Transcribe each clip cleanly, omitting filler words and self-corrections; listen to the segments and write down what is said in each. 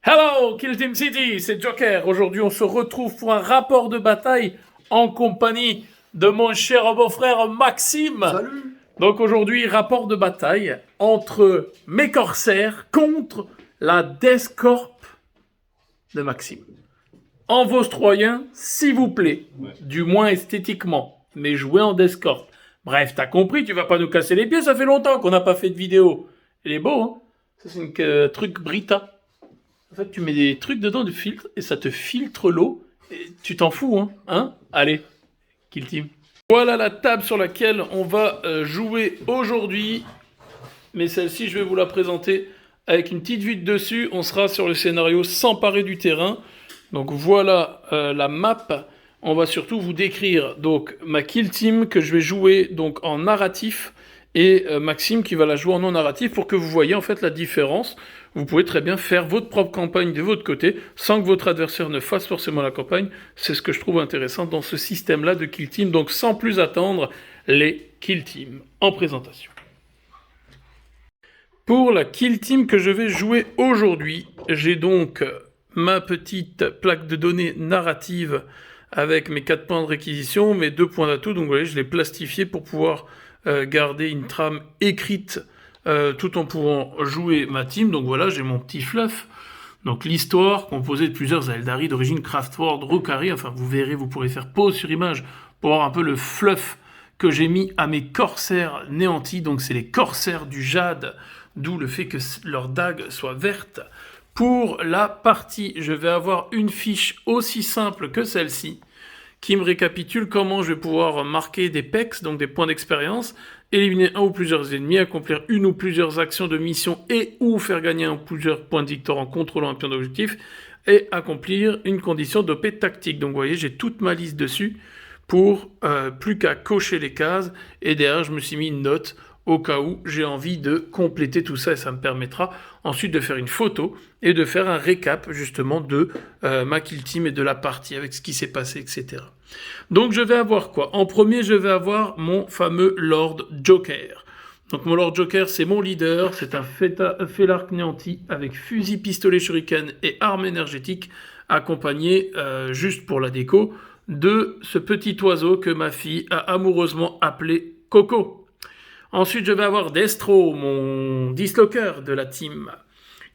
Hello, Kill Team City, c'est Joker. Aujourd'hui, on se retrouve pour un rapport de bataille en compagnie de mon cher beau-frère Maxime. Salut. Donc aujourd'hui, rapport de bataille entre mes corsaires contre la Death Corp de Maxime. En vostroyen, s'il vous plaît, du moins esthétiquement, mais jouer en Death Corp. Bref, t'as compris, tu vas pas nous casser les pieds, ça fait longtemps qu'on n'a pas fait de vidéo. Il est beau, hein? Ça, c'est un truc Brita. En fait, tu mets des trucs dedans de filtre et ça te filtre l'eau. Et tu t'en fous, hein? Allez, Kill Team. Voilà la table sur laquelle on va jouer aujourd'hui. Mais celle-ci, je vais vous la présenter avec une petite vue de dessus. On sera sur le scénario S'emparer du terrain. Donc voilà la map. On va surtout vous décrire donc ma Kill Team que je vais jouer donc en narratif et Maxime qui va la jouer en non narratif pour que vous voyez en fait la différence. Vous pouvez très bien faire votre propre campagne de votre côté sans que votre adversaire ne fasse forcément la campagne. C'est ce que je trouve intéressant dans ce système-là de Kill Team. Donc sans plus attendre, les Kill Team en présentation. Pour la Kill Team que je vais jouer aujourd'hui, j'ai donc ma petite plaque de données narrative avec mes 4 points de réquisition, mes 2 points d'atout. Donc vous voyez, je l'ai plastifié pour pouvoir garder une trame écrite tout en pouvant jouer ma team. Donc voilà, j'ai mon petit fluff. Donc l'histoire composée de plusieurs Eldari d'origine Craftworld, Rukari. Enfin, vous verrez, vous pourrez faire pause sur image pour voir un peu le fluff que j'ai mis à mes corsaires néantis. Donc c'est les corsaires du Jade, d'où le fait que leur dague soit verte. Pour la partie, je vais avoir une fiche aussi simple que celle-ci, qui me récapitule comment je vais pouvoir marquer des PEX, donc des points d'expérience, éliminer un ou plusieurs ennemis, accomplir une ou plusieurs actions de mission et ou faire gagner un ou plusieurs points de victoire en contrôlant un pion d'objectif, et accomplir une condition d'OP tactique. Donc vous voyez, j'ai toute ma liste dessus pour plus qu'à cocher les cases, et derrière je me suis mis une note au cas où j'ai envie de compléter tout ça, et ça me permettra ensuite de faire une photo et de faire un récap justement de ma Kill Team et de la partie avec ce qui s'est passé, etc. Donc je vais avoir quoi? En premier, je vais avoir mon fameux Lord Joker. Donc mon Lord Joker, c'est mon leader, c'est un Félarque Néanti avec fusil, pistolet, shuriken et arme énergétique, accompagné, juste pour la déco, de ce petit oiseau que ma fille a amoureusement appelé Coco. Ensuite, je vais avoir Destro, mon dislocker de la team.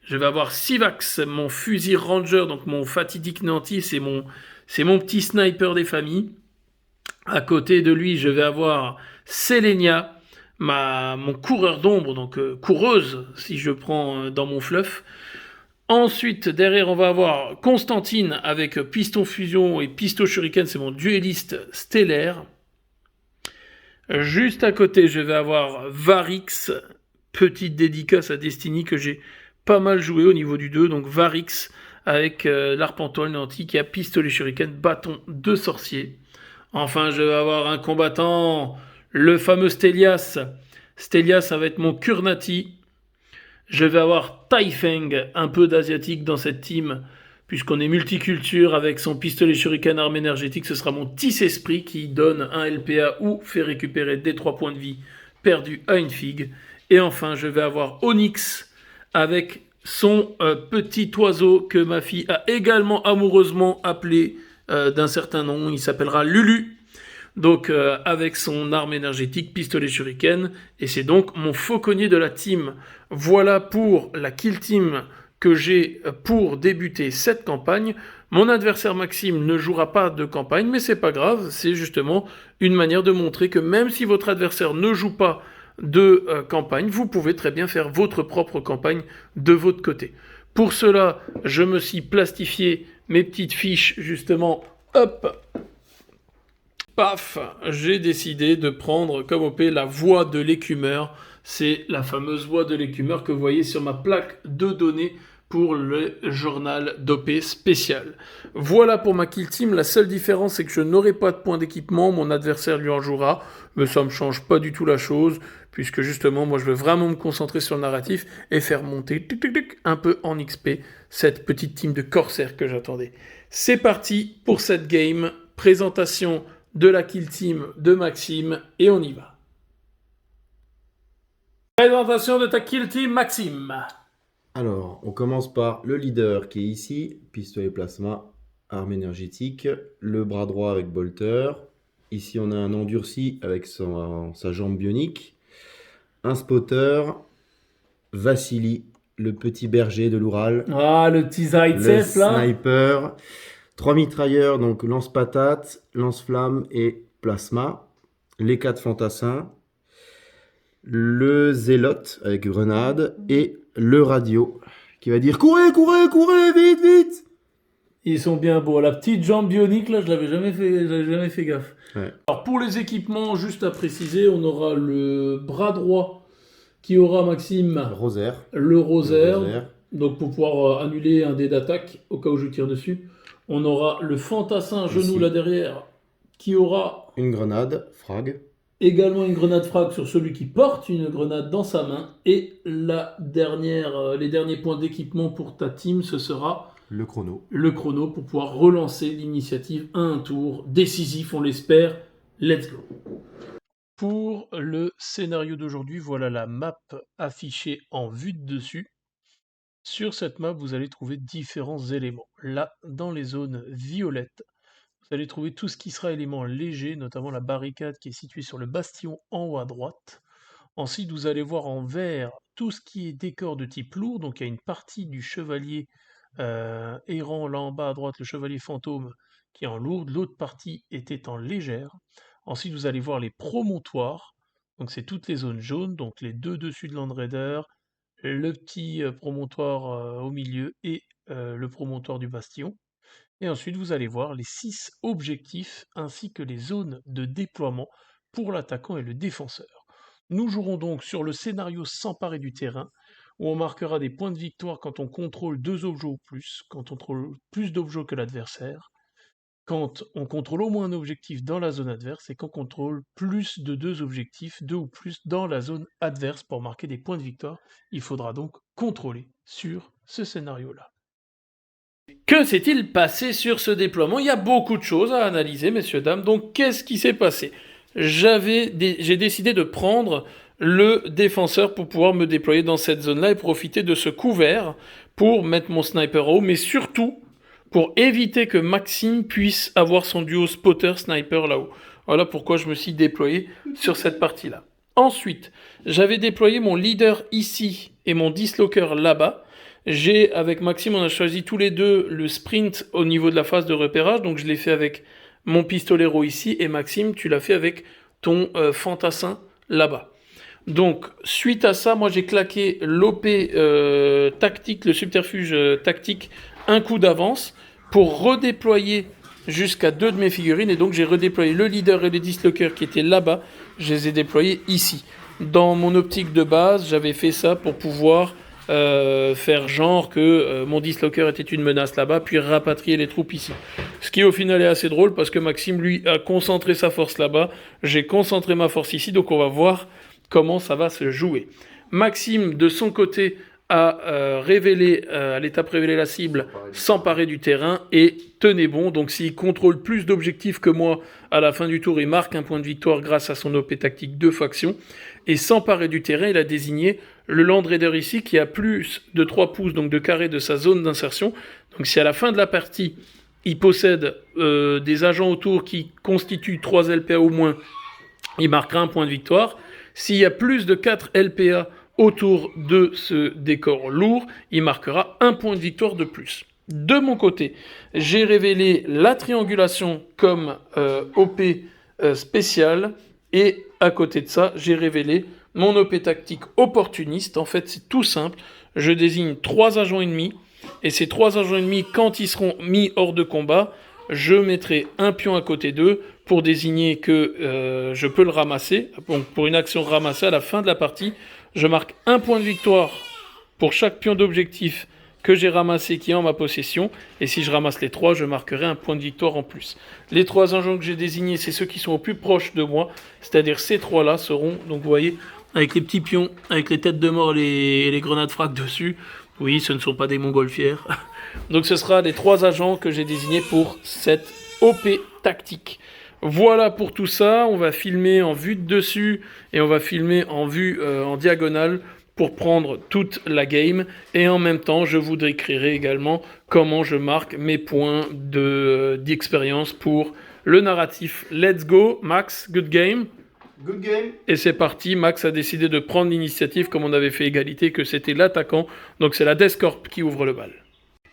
Je vais avoir Sivax, mon fusil ranger, donc mon fatidique Nanti, c'est mon petit sniper des familles. À côté de lui, je vais avoir Selenia, mon coureur d'ombre, donc coureuse, si je prends dans mon fluff. Ensuite, derrière, on va avoir Constantine avec piston fusion et pisto shuriken, c'est mon dueliste stellaire. Juste à côté, je vais avoir Varix, petite dédicace à Destiny que j'ai pas mal joué au niveau du 2. Donc Varix avec l'Arpentol Néanti qui a pistolet shuriken, bâton de sorcier. Enfin, je vais avoir un combattant, le fameux Stelias. Stelias, ça va être mon Kurnati. Je vais avoir Taifeng, un peu d'asiatique dans cette team, puisqu'on est multiculture avec son pistolet shuriken arme énergétique, ce sera mon Tisse-Esprit qui donne un LPA ou fait récupérer des 3 points de vie perdus à une figue. Et enfin, je vais avoir Onyx avec son petit oiseau que ma fille a également amoureusement appelé d'un certain nom, il s'appellera Lulu. Donc avec son arme énergétique, pistolet shuriken, et c'est donc mon fauconnier de la team. Voilà pour la Kill Team que j'ai pour débuter cette campagne. Mon adversaire Maxime ne jouera pas de campagne, mais c'est pas grave, c'est justement une manière de montrer que même si votre adversaire ne joue pas de campagne, vous pouvez très bien faire votre propre campagne de votre côté. Pour cela, je me suis plastifié mes petites fiches, justement, hop, paf, j'ai décidé de prendre comme OP la voix de l'écumeur. C'est la fameuse voix de l'écumeur que vous voyez sur ma plaque de données pour le journal d'OP spécial. Voilà pour ma Kill Team. La seule différence, c'est que je n'aurai pas de points d'équipement. Mon adversaire lui en jouera. Mais ça ne me change pas du tout la chose, puisque justement, moi, je veux vraiment me concentrer sur le narratif et faire monter un peu en XP cette petite team de corsaires que j'attendais. C'est parti pour cette game. Présentation de la Kill Team de Maxime, et on y va. Présentation de ta Kill Team, Maxime. Alors, on commence par le leader qui est ici, pistolet plasma, arme énergétique, le bras droit avec bolter. Ici, on a un endurci avec sa jambe bionique, un spotter, Vassili, le petit berger de l'Oural, Ah, le petit le Zaïtsev là. sniper, trois mitrailleurs, donc lance-patate, lance-flamme et plasma, les quatre fantassins, le zélote avec grenade et le radio qui va dire courez, courez, courez, vite, vite. Ils sont bien beaux. La petite jambe bionique là, j'avais jamais fait gaffe. Ouais. Alors pour les équipements, juste à préciser, on aura le bras droit qui aura Maxime Rosaire. le rosaire, Rosaire. donc pour pouvoir annuler un dé d'attaque au cas où je tire dessus. On aura le fantassin genou Ici. là derrière qui aura Une grenade, frag. également une grenade frag sur celui qui porte une grenade dans sa main. Et la dernière, les derniers points d'équipement pour ta team, ce sera Le chrono. le chrono pour pouvoir relancer l'initiative à un tour décisif, on l'espère. Let's go. Pour le scénario d'aujourd'hui, voilà la map affichée en vue de dessus. Sur cette map, vous allez trouver différents éléments. Là, dans les zones violettes, vous allez trouver tout ce qui sera élément léger, notamment la barricade qui est située sur le bastion en haut à droite. Ensuite, vous allez voir en vert tout ce qui est décor de type lourd. Donc, il y a une partie du chevalier errant là en bas à droite, le chevalier fantôme qui est en lourde. L'autre partie était en légère. Ensuite, vous allez voir les promontoires. Donc, c'est toutes les zones jaunes. Donc, les deux dessus de Land Raider, le petit promontoire au milieu et le promontoire du bastion. Et ensuite, vous allez voir les 6 objectifs ainsi que les zones de déploiement pour l'attaquant et le défenseur. Nous jouerons donc sur le scénario s'emparer du terrain, où on marquera des points de victoire quand on contrôle 2 objets ou plus, quand on contrôle plus d'objets que l'adversaire, quand on contrôle au moins un objectif dans la zone adverse, et quand on contrôle plus de 2 objectifs, 2 ou plus dans la zone adverse pour marquer des points de victoire. Il faudra donc contrôler sur ce scénario-là. Que s'est-il passé sur ce déploiement? Il y a beaucoup de choses à analyser, messieurs, dames. Donc, qu'est-ce qui s'est passé? J'ai décidé de prendre le défenseur pour pouvoir me déployer dans cette zone-là et profiter de ce couvert pour mettre mon sniper haut, mais surtout pour éviter que Maxime puisse avoir son duo spotter-sniper là-haut. Voilà pourquoi je me suis déployé sur cette partie-là. Ensuite, j'avais déployé mon leader ici et mon dislocker là-bas. Avec Maxime, on a choisi tous les deux le sprint au niveau de la phase de repérage, donc je l'ai fait avec mon pistolero ici, et Maxime, tu l'as fait avec ton fantassin là-bas. Donc, suite à ça, moi j'ai claqué l'OP tactique, le subterfuge tactique, un coup d'avance, pour redéployer jusqu'à 2 de mes figurines, et donc j'ai redéployé le leader et le dislocker qui étaient là-bas, je les ai déployés ici. Dans mon optique de base, j'avais fait ça pour pouvoir faire genre que mon dislocker était une menace là-bas, puis rapatrier les troupes ici. Ce qui au final est assez drôle parce que Maxime, lui, a concentré sa force là-bas, j'ai concentré ma force ici, donc on va voir comment ça va se jouer. Maxime, de son côté, a révélé, à l'étape révéler la cible, s'emparer du terrain et tenez bon. Donc s'il contrôle plus d'objectifs que moi à la fin du tour, il marque un point de victoire grâce à son OP tactique de faction. Et s'emparer du terrain, il a désigné le Land Raider ici qui a plus de 3 pouces, donc de carré de sa zone d'insertion. Donc si à la fin de la partie, il possède des agents autour qui constituent 3 LPA au moins, il marquera un point de victoire. S'il y a plus de 4 LPA autour de ce décor lourd, il marquera un point de victoire de plus. De mon côté, j'ai révélé la triangulation comme OP spéciale, et à côté de ça, j'ai révélé mon OP tactique opportuniste. En fait, c'est tout simple. Je désigne 3 agents ennemis, et ces 3 agents ennemis, quand ils seront mis hors de combat, je mettrai un pion à côté d'eux pour désigner que je peux le ramasser. Donc pour une action ramassée à la fin de la partie, je marque un point de victoire pour chaque pion d'objectif que j'ai ramassé qui est en ma possession. Et si je ramasse les 3, je marquerai un point de victoire en plus. Les 3 agents que j'ai désignés, c'est ceux qui sont au plus proche de moi. C'est-à-dire ces 3-là seront, donc vous voyez, avec les petits pions, avec les têtes de mort et les grenades frac dessus. Oui, ce ne sont pas des montgolfières. Donc ce sera les 3 agents que j'ai désignés pour cette OP tactique. Voilà pour tout ça, on va filmer en vue de dessus et on va filmer en vue en diagonale pour prendre toute la game. Et en même temps, je vous décrirai également comment je marque mes points d'expérience pour le narratif. Let's go, Max, good game. Good game. Et c'est parti, Max a décidé de prendre l'initiative comme on avait fait égalité, que c'était l'attaquant. Donc c'est la Death Corp qui ouvre le bal.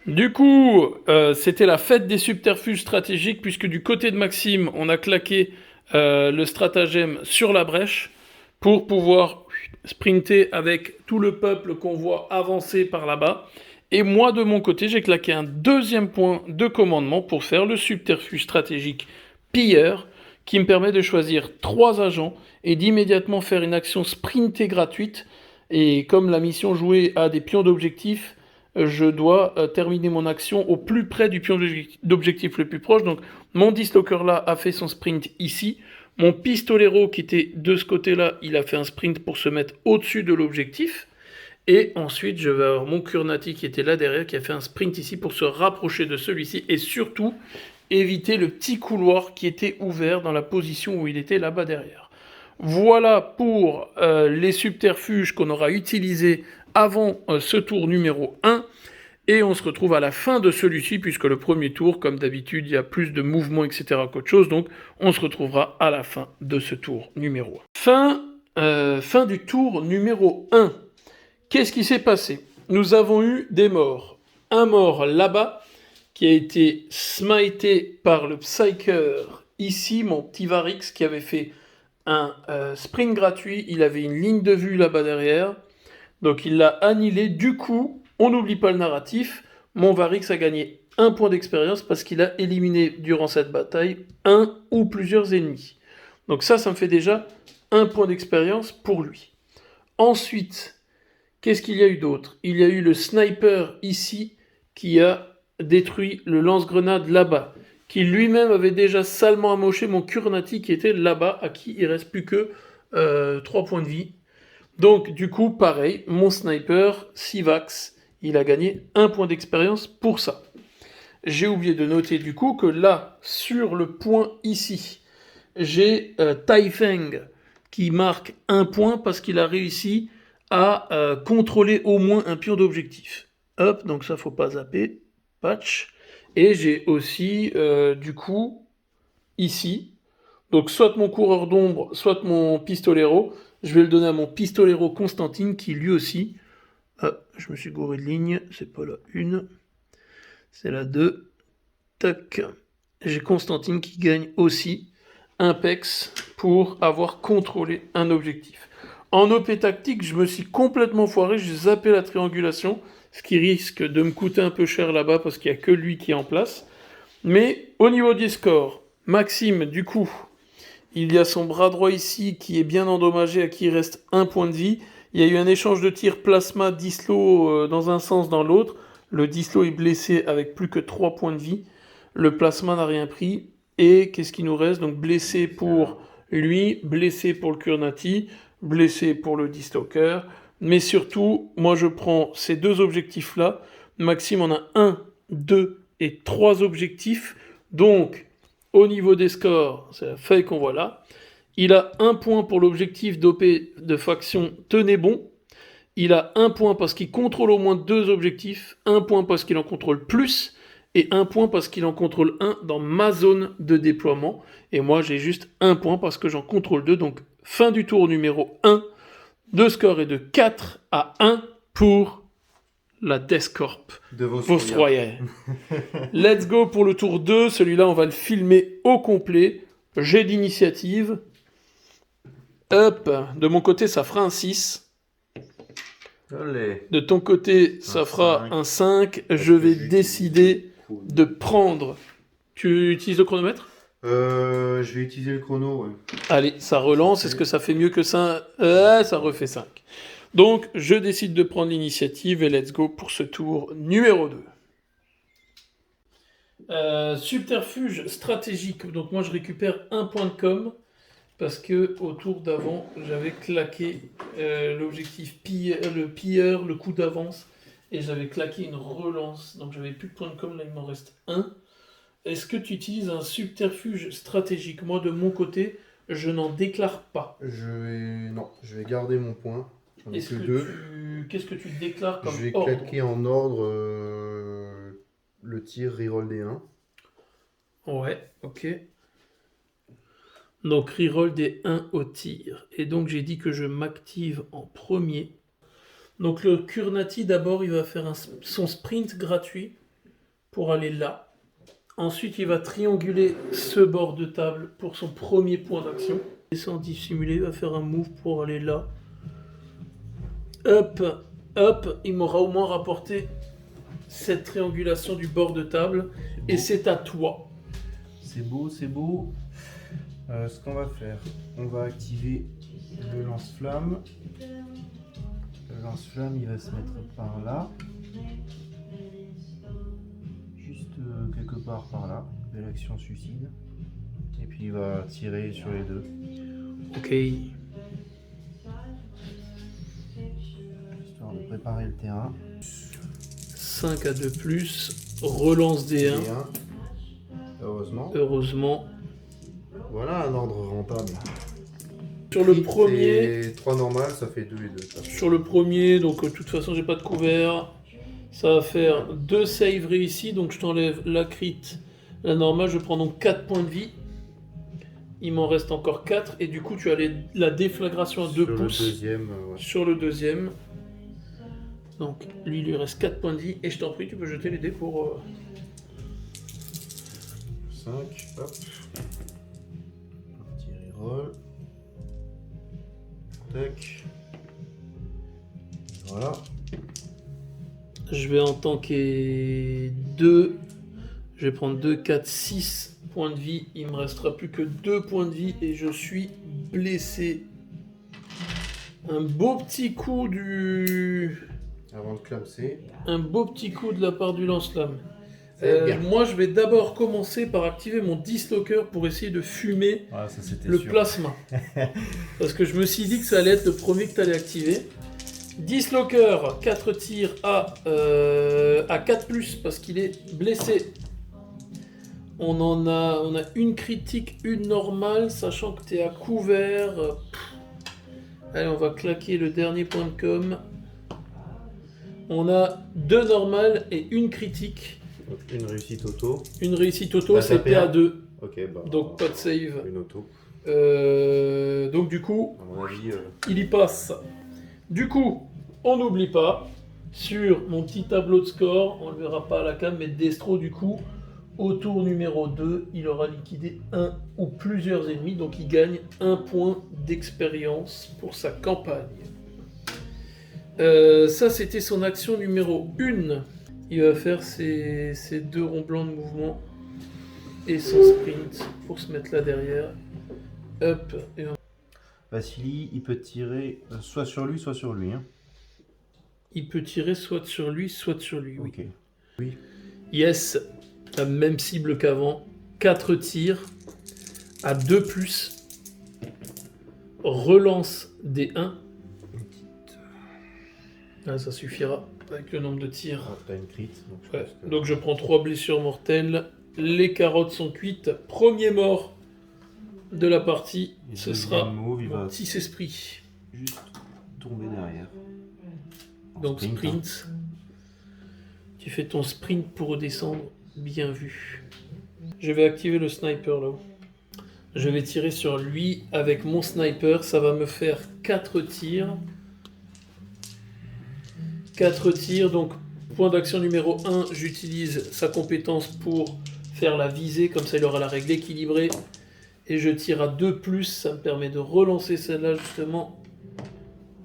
Du coup, c'était la fête des subterfuges stratégiques, puisque du côté de Maxime, on a claqué le stratagème sur la brèche pour pouvoir sprinter avec tout le peuple qu'on voit avancer par là-bas. Et moi, de mon côté, j'ai claqué un deuxième point de commandement pour faire le subterfuge stratégique pilleur, qui me permet de choisir 3 agents et d'immédiatement faire une action sprintée gratuite. Et comme la mission jouée a des pions d'objectif, je dois terminer mon action au plus près du pion d'objectif le plus proche. Donc mon Dislocker là a fait son sprint ici. Mon Pistolero qui était de ce côté-là, il a fait un sprint pour se mettre au-dessus de l'objectif. Et ensuite, je vais avoir mon Kurnati qui était là derrière, qui a fait un sprint ici pour se rapprocher de celui-ci. Et surtout, éviter le petit couloir qui était ouvert dans la position où il était là-bas derrière. Voilà pour les subterfuges qu'on aura utilisés avant ce tour numéro 1. Et on se retrouve à la fin de celui-ci, puisque le premier tour, comme d'habitude, il y a plus de mouvements, etc. qu'autre chose. Donc, on se retrouvera à la fin de ce tour numéro 1. Fin du tour numéro 1. Qu'est-ce qui s'est passé? Nous avons eu des morts. Un mort là-bas, qui a été smité par le Psyker. Ici, mon petit Varix, qui avait fait un sprint gratuit. Il avait une ligne de vue là-bas derrière. Donc, il l'a annihilé. Du coup, on n'oublie pas le narratif. Mon Varix a gagné 1 point d'expérience parce qu'il a éliminé, durant cette bataille, un ou plusieurs ennemis. Donc ça me fait déjà 1 point d'expérience pour lui. Ensuite, qu'est-ce qu'il y a eu d'autre? Il y a eu le sniper ici qui a détruit le lance-grenade là-bas, qui lui-même avait déjà salement amoché mon Kurnati qui était là-bas, à qui il reste plus que 3 points de vie. Donc du coup, pareil, mon sniper, Sivax, il a gagné 1 point d'expérience pour ça. J'ai oublié de noter du coup que là, sur le point ici, j'ai Taifeng qui marque 1 point parce qu'il a réussi à contrôler au moins un pion d'objectif. Hop, donc ça faut pas zapper. Patch. Et j'ai aussi, du coup, ici, donc soit mon coureur d'ombre, soit mon pistolero. Je vais le donner à mon pistolero Constantine, qui lui aussi... je me suis gouré de ligne, c'est pas la 1, c'est la 2. Tac. J'ai Constantine qui gagne aussi un pex pour avoir contrôlé un objectif. En OP tactique, je me suis complètement foiré, j'ai zappé la triangulation, ce qui risque de me coûter un peu cher là-bas parce qu'il n'y a que lui qui est en place. Mais au niveau des scores, Maxime, du coup, il y a son bras droit ici qui est bien endommagé, à qui il reste 1 point de vie. Il y a eu un échange de tirs plasma Dislo dans un sens, dans l'autre. Le Dislo est blessé avec plus que 3 points de vie. Le plasma n'a rien pris. Et qu'est-ce qui nous reste? Donc blessé pour lui, blessé pour le Kurnati, blessé pour le Distalker. Mais surtout, moi je prends ces 2 objectifs-là. Maxime en a 1, 2 et 3 objectifs. Donc, au niveau des scores, c'est la feuille qu'on voit là. Il a 1 point pour l'objectif d'OP de faction Tenez bon. Il a 1 point parce qu'il contrôle au moins 2 objectifs. 1 point parce qu'il en contrôle plus. Et 1 point parce qu'il en contrôle 1 dans ma zone de déploiement. Et moi, j'ai juste 1 point parce que j'en contrôle 2. Donc, fin du tour numéro 1. Le score est de 4 à 1 pour la Death Corp. De Vostroyer. Let's go pour le tour 2. Celui-là, on va le filmer au complet. J'ai d'initiative. Hop. De mon côté, ça fera un 6. Allez. De ton côté, ça fera un 5. Je vais décider de prendre... Tu utilises le chronomètre? Je vais utiliser le chrono, ouais. Allez, ça relance. Est-ce que ça fait mieux que ça? Ça refait 5. Donc, je décide de prendre l'initiative et let's go pour ce tour numéro 2. Subterfuge stratégique. Donc, moi, je récupère 1 point de com parce que au tour d'avant, j'avais claqué l'objectif le pilleur, le coup d'avance, et j'avais claqué une relance. Donc, j'avais plus de points de com. Là, il m'en reste 1. Est-ce que tu utilises un subterfuge stratégique? Moi, de mon côté, je n'en déclare pas. Non, je vais garder mon point. J'en ai que deux. Qu'est-ce que tu déclares comme Je vais ordre? claquer en ordre le tir reroll des 1. Ouais, ok. Donc reroll des 1 au tir. Et donc j'ai dit que je m'active en premier. Donc le Kurnati d'abord il va faire son sprint gratuit pour aller là. Ensuite il va trianguler ce bord de table pour son premier point d'action. Et sans dissimuler il va faire un move pour aller là. Hop, hop, il m'aura au moins rapporté cette triangulation du bord de table. Et c'est à toi. C'est beau, c'est beau. Ce qu'on va faire, on va activer le lance-flamme. Le lance-flamme, il va se mettre par là. Juste quelque part par là. Belle action suicide. Et puis il va tirer sur les deux. Ok. Histoire de préparer le terrain. 5 à 2 plus. Relance des 1. Et un. Heureusement. Heureusement. Voilà un ordre rentable. Sur le premier, 3 normales, ça fait 2 et 2. sur le premier, donc de toute façon j'ai pas de couvert. Ça va faire 2 saves réussis, donc je t'enlève la crit, la normale, je prends donc 4 points de vie. Il m'en reste encore 4, et du coup tu as la déflagration à 2 pouces. Sur le deuxième, ouais. Sur le deuxième. Donc lui il lui reste 4 points de vie, et je t'en prie, tu peux jeter les dés pour... 5, hop. Un petit reroll. Tac. Voilà. Je vais en tanker 2. Je vais prendre 2, 4, 6 points de vie. Il me restera plus que 2 points de vie et je suis blessé. Un beau petit coup Avant de clamser. Un beau petit coup de la part du lance-flamme. Bien. Moi, je vais d'abord commencer par activer mon dislocker pour essayer de fumer Ah, ça c'était le sûr. plasma. Parce que je me suis dit que ça allait être le premier que tu allais activer. Dislocker, 4 tirs à 4+, parce qu'il est blessé. On a une critique, une normale, sachant que tu es à couvert. Allez, on va claquer le dernier point de com. On a 2 normales et une critique. Donc une réussite auto. Une réussite auto, Ah, c'est t'as perdu. PA2. Ok, bah. Donc pas de save. Une auto. Donc du coup, À mon avis. il y passe. Du coup, on n'oublie pas, sur mon petit tableau de score, on ne le verra pas à la cam, mais Destro, du coup, au tour numéro 2, il aura liquidé un ou plusieurs ennemis, donc il gagne 1 point d'expérience pour sa campagne. Ça, c'était son action numéro 1. Il va faire ses 2 ronds blancs de mouvement et son sprint pour se mettre là derrière. Hop, et on... Vassili, il peut tirer soit sur lui, soit sur lui. Hein. Il peut tirer soit sur lui, oui. Ok. Oui. Yes, la même cible qu'avant. 4 tirs à 2+. Relance des 1. Ah, ça suffira avec le nombre de tirs. Ah, t'as une crit. Donc je, Ouais. pense que- Donc je prends 3 blessures mortelles. Les carottes sont cuites. Premier mort de la partie. Et Ce deuxième sera move, il mon va petit esprit. juste tomber derrière. En Donc sprint. hein. Tu fais ton sprint pour redescendre. Bien vu. Je vais activer le sniper là-haut. Je vais tirer sur lui avec mon sniper. Ça va me faire 4 tirs. 4 tirs. Donc, point d'action numéro 1, j'utilise sa compétence pour faire la visée. Comme ça, il aura la règle équilibrée. Et je tire à 2+. Ça me permet de relancer celle-là justement.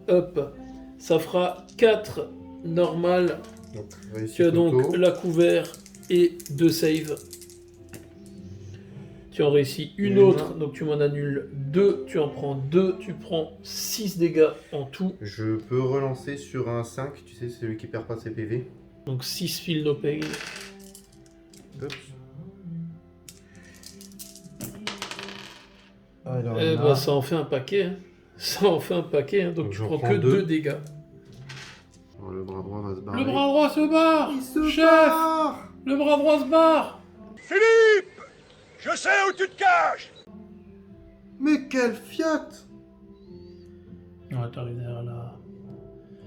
Hop. Ça fera 4 normales. Donc, réussite Tu as donc auto. la couvert et 2 saves. Tu en réussis une Une. autre, donc tu m'en annules 2. Tu en prends 2, tu prends 6 dégâts en tout. Je peux relancer sur un 5, tu sais, celui qui perd pas ses PV. Donc 6 fil no pain. Hop. Alors, Eh là, ben, ça en fait un paquet. Hein. Ça en fait un paquet. Hein. Donc Donc tu j'en prends prends que deux. 2 dégâts. alors, le bras droit va se barrer. Le bras droit se barre. Il se Chef, barre. le bras droit se barre. Philippe! Je sais où tu te caches! Mais quel fiat! Ouais, t'arrives derrière là.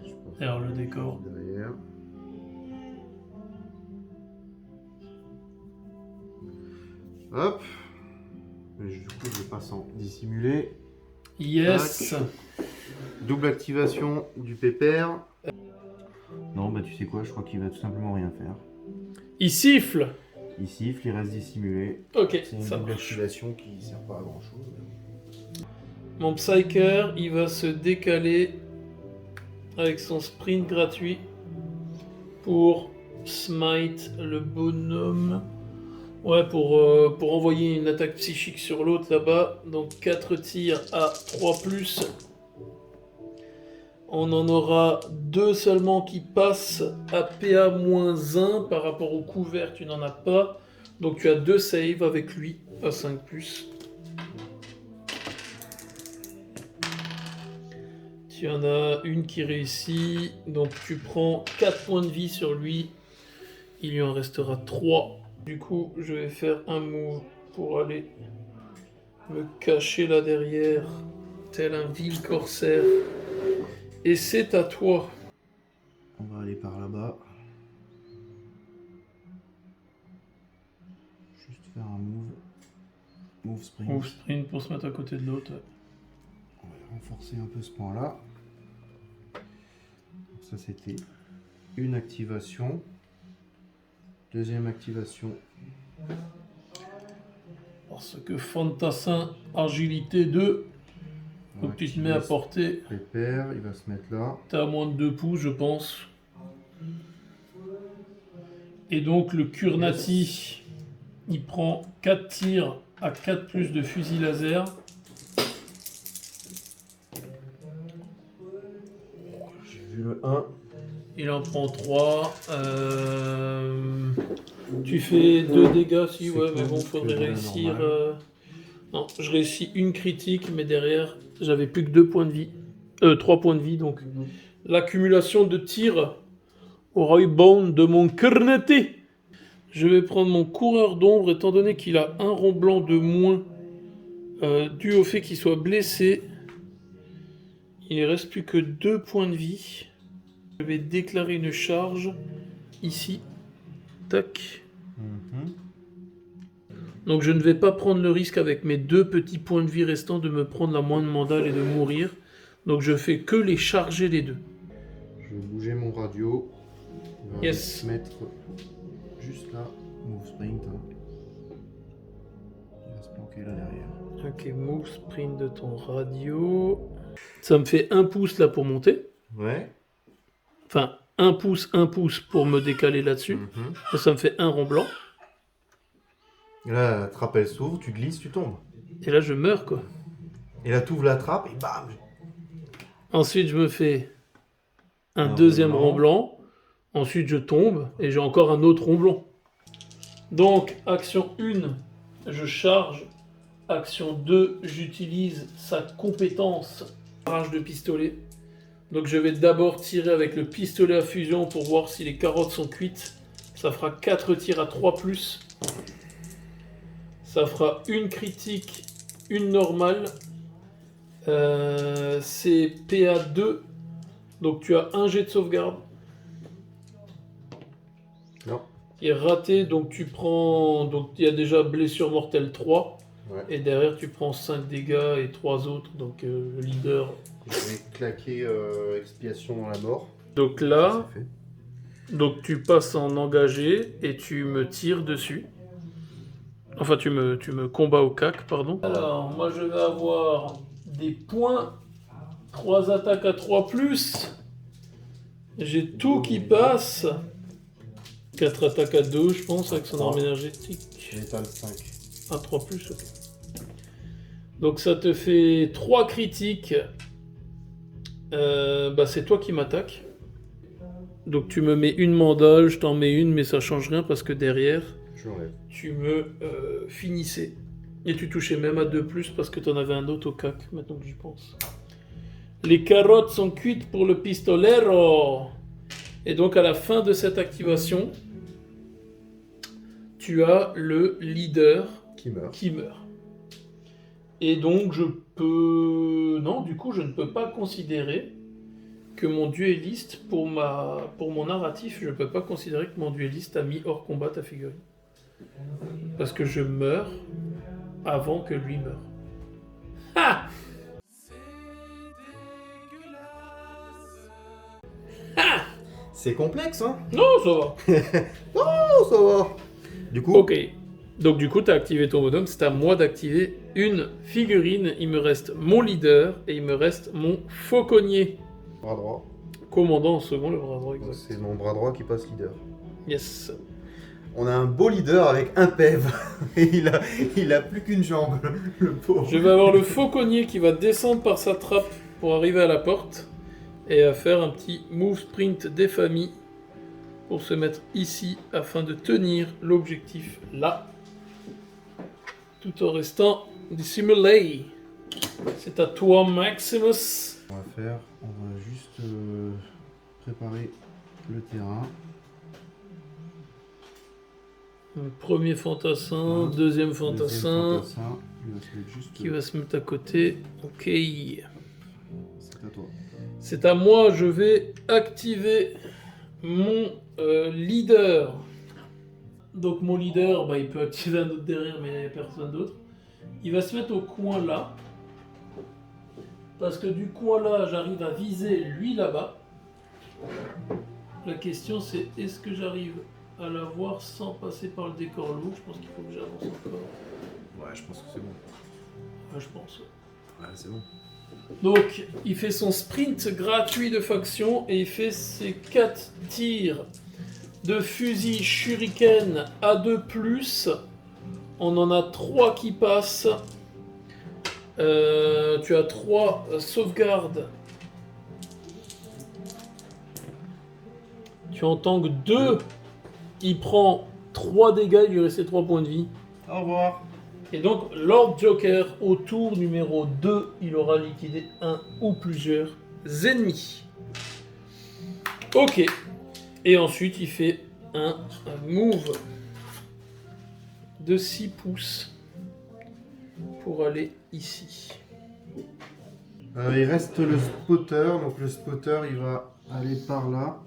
Je pense Et alors le décor. derrière. Hop. Du coup, je passe en dissimuler. Yes. Double activation du pépère. Non, bah tu sais quoi, je crois qu'il va tout simplement rien faire. Il siffle. Il siffle, il reste dissimulé. Ok, C'est une ça double marche. activation qui sert pas à grand chose. Mon Psyker, il va se décaler avec son sprint gratuit pour smite le bonhomme. Ouais, pour envoyer une attaque psychique sur l'autre là-bas. Donc 4 tirs à 3+. On en aura 2 seulement qui passent à PA-1 par rapport au couvert, tu n'en as pas. Donc tu as 2 saves avec lui à 5+. Tu en as une qui réussit, donc tu prends 4 points de vie sur lui. Il lui en restera 3. Du coup, je vais faire un move pour aller me cacher là derrière, tel un vil corsaire. Et c'est à toi. On va aller par là-bas. Juste faire un move. Move sprint. Move sprint pour se mettre à côté de l'autre. On va renforcer un peu ce point-là. Donc ça, c'était une activation. Deuxième activation. Parce que Fantassin, agilité 2. Donc tu te mets à portée. Pépère, il va se mettre là. T'es à moins de 2 pouces, je pense. Et donc le Kurnati, il prend 4 tirs à 4+ de fusil laser. J'ai vu le 1. Il en prend 3. Tu fais 2 dégâts, si, C'est ouais, mais quoi, bon, c'est faudrait déjà réussir. normal. Non, je réussis une critique, mais derrière, j'avais plus que 2 points de vie. 3 points de vie, donc. L'accumulation de tirs aura eu bone de mon Kurnati. Je vais prendre mon coureur d'ombre, étant donné qu'il a un rond blanc de moins, dû au fait qu'il soit blessé. Il ne reste plus que 2 points de vie. Je vais déclarer une charge ici. Tac. Donc je ne vais pas prendre le risque avec mes 2 petits points de vie restants de me prendre la moindre mandale et de mourir. Donc je fais que les charger les 2. Je vais bouger mon radio. Il va Yes. se mettre juste là. Move sprint. Il va se planquer là derrière. Ok, move sprint de ton radio. Ça me fait 1 pouce là pour monter. Ouais. Enfin, 1 pouce pour me décaler là-dessus. Ça me fait un rond blanc. Là, la trappe elle s'ouvre, tu glisses, tu tombes. Et là, je meurs, quoi. Et là, tu ouvres la trappe et bam. Ensuite, je me fais un Un deuxième rond rond blanc. Ensuite, je tombe et j'ai encore un autre rond blanc. Donc, action 1, je charge. Action 2, j'utilise sa compétence rage de pistolet. Donc, je vais d'abord tirer avec le pistolet à fusion pour voir si les carottes sont cuites. Ça fera 4 tirs à 3+. Ça fera une critique, une normale. C'est PA2. Donc tu as un jet de sauvegarde. Non. Qui est raté, donc tu prends. Donc il y a déjà blessure mortelle 3. Ouais. Et derrière tu prends 5 dégâts et 3 autres. Donc le leader. Je vais claquer expiation dans la mort. Donc Ça, là, c'est fait. donc tu passes en engagé et tu me tires dessus. Enfin, tu me combats au cac, pardon. Alors, moi, je vais avoir des points. 3 attaques à 3+. J'ai tout qui passe. 4 attaques à 2, je pense, avec son arme énergétique. Métal 5. À 3+, ok. Donc, ça te fait 3 critiques. C'est toi qui m'attaques. Donc, tu me mets une mandale, je t'en mets une, mais ça change rien parce que derrière... Je l'enlève. Tu me finissais. Et tu touchais même à 2+, parce que tu en avais un autre au cac, maintenant que j'y pense. Les carottes sont cuites pour le pistolero. Et donc à la fin de cette activation, tu as le leader Qui meurt. Et donc je peux... Non, du coup je ne peux pas considérer que mon duelliste, pour mon narratif, je ne peux pas considérer que mon duelliste a mis hors combat ta figurine. Parce que je meurs avant que lui meure. Ha! Ha! C'est complexe, hein? Non, ça va. Oh, ça va. Du coup, Ok. Donc du coup, tu as activé ton bonhomme. C'est à moi d'activer une figurine. Il me reste mon leader et il me reste mon fauconnier. bras droit. Commandant en second, le bras droit, exact. C'est mon bras droit qui passe leader. Yes. On a un beau leader avec un PEV. Et il a plus qu'une jambe, le pauvre. Je vais avoir le fauconnier qui va descendre par sa trappe pour arriver à la porte et à faire un petit move sprint des familles pour se mettre ici afin de tenir l'objectif là, tout en restant dissimulé. C'est à toi, Maximus. On va juste préparer le terrain. Un premier fantassin, Ouais. deuxième fantassin, Il va se mettre juste. qui va se mettre à côté. Ok. C'est à toi. C'est à moi, je vais activer mon leader. Donc mon leader, bah, il peut activer un autre derrière, mais il n'y a personne d'autre. Il va se mettre au coin là. Parce que du coin là, j'arrive à viser lui là-bas. La question c'est, est-ce que j'arrive à la voir sans passer par le décor lourd? Je pense qu'il faut que j'avance encore. Ouais, je pense que c'est bon. Ouais, je pense. Ouais, c'est bon. Donc, il fait son sprint gratuit de faction et il fait ses 4 tirs de fusil shuriken A2+. On en a 3 qui passent. Tu as 3 sauvegardes. Tu en tank 2. Il prend 3 dégâts, il lui reste 3 points de vie. Au revoir. Et donc, Lord Joker, au tour numéro 2, il aura liquidé un ou plusieurs ennemis. Ok. Et ensuite, il fait un move de 6 pouces pour aller ici. Il reste le spotter. Donc le spotter, il va aller par là.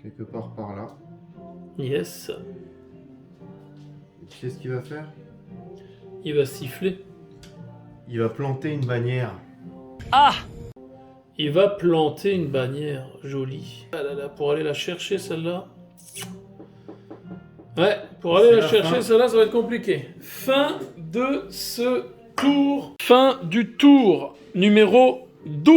Quelque part par là. Yes. Qu'est-ce qu'il va faire? Il va siffler. Il va planter une bannière. Il va planter une bannière jolie. Ah là là, pour aller la chercher celle-là. Ouais, pour aller C'est la la chercher fin. celle-là, ça va être compliqué. Fin de ce tour. Fin du tour numéro 2.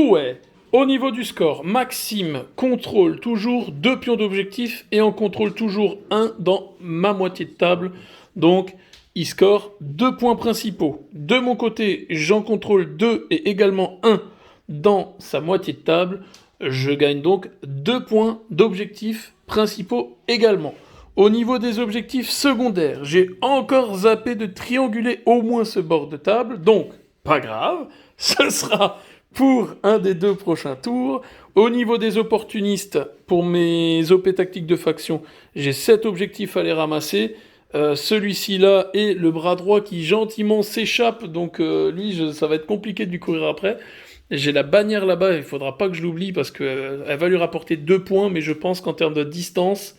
Au niveau du score, Maxime contrôle toujours 2 pions d'objectif et en contrôle toujours 1 dans ma moitié de table. Donc, il score 2 points principaux. De mon côté, j'en contrôle 2 et également 1 dans sa moitié de table. Je gagne donc 2 points d'objectifs principaux également. Au niveau des objectifs secondaires, j'ai encore zappé de trianguler au moins ce bord de table. Donc, pas grave, ce sera pour un des 2 prochains tours. Au niveau des opportunistes, pour mes OP tactiques de faction, j'ai 7 objectifs à les ramasser. Celui-ci là et le bras droit qui gentiment s'échappe, donc lui ça va être compliqué de lui courir après. J'ai la bannière là-bas, il faudra pas que je l'oublie parce qu'elle va lui rapporter 2 points, mais je pense qu'en termes de distance,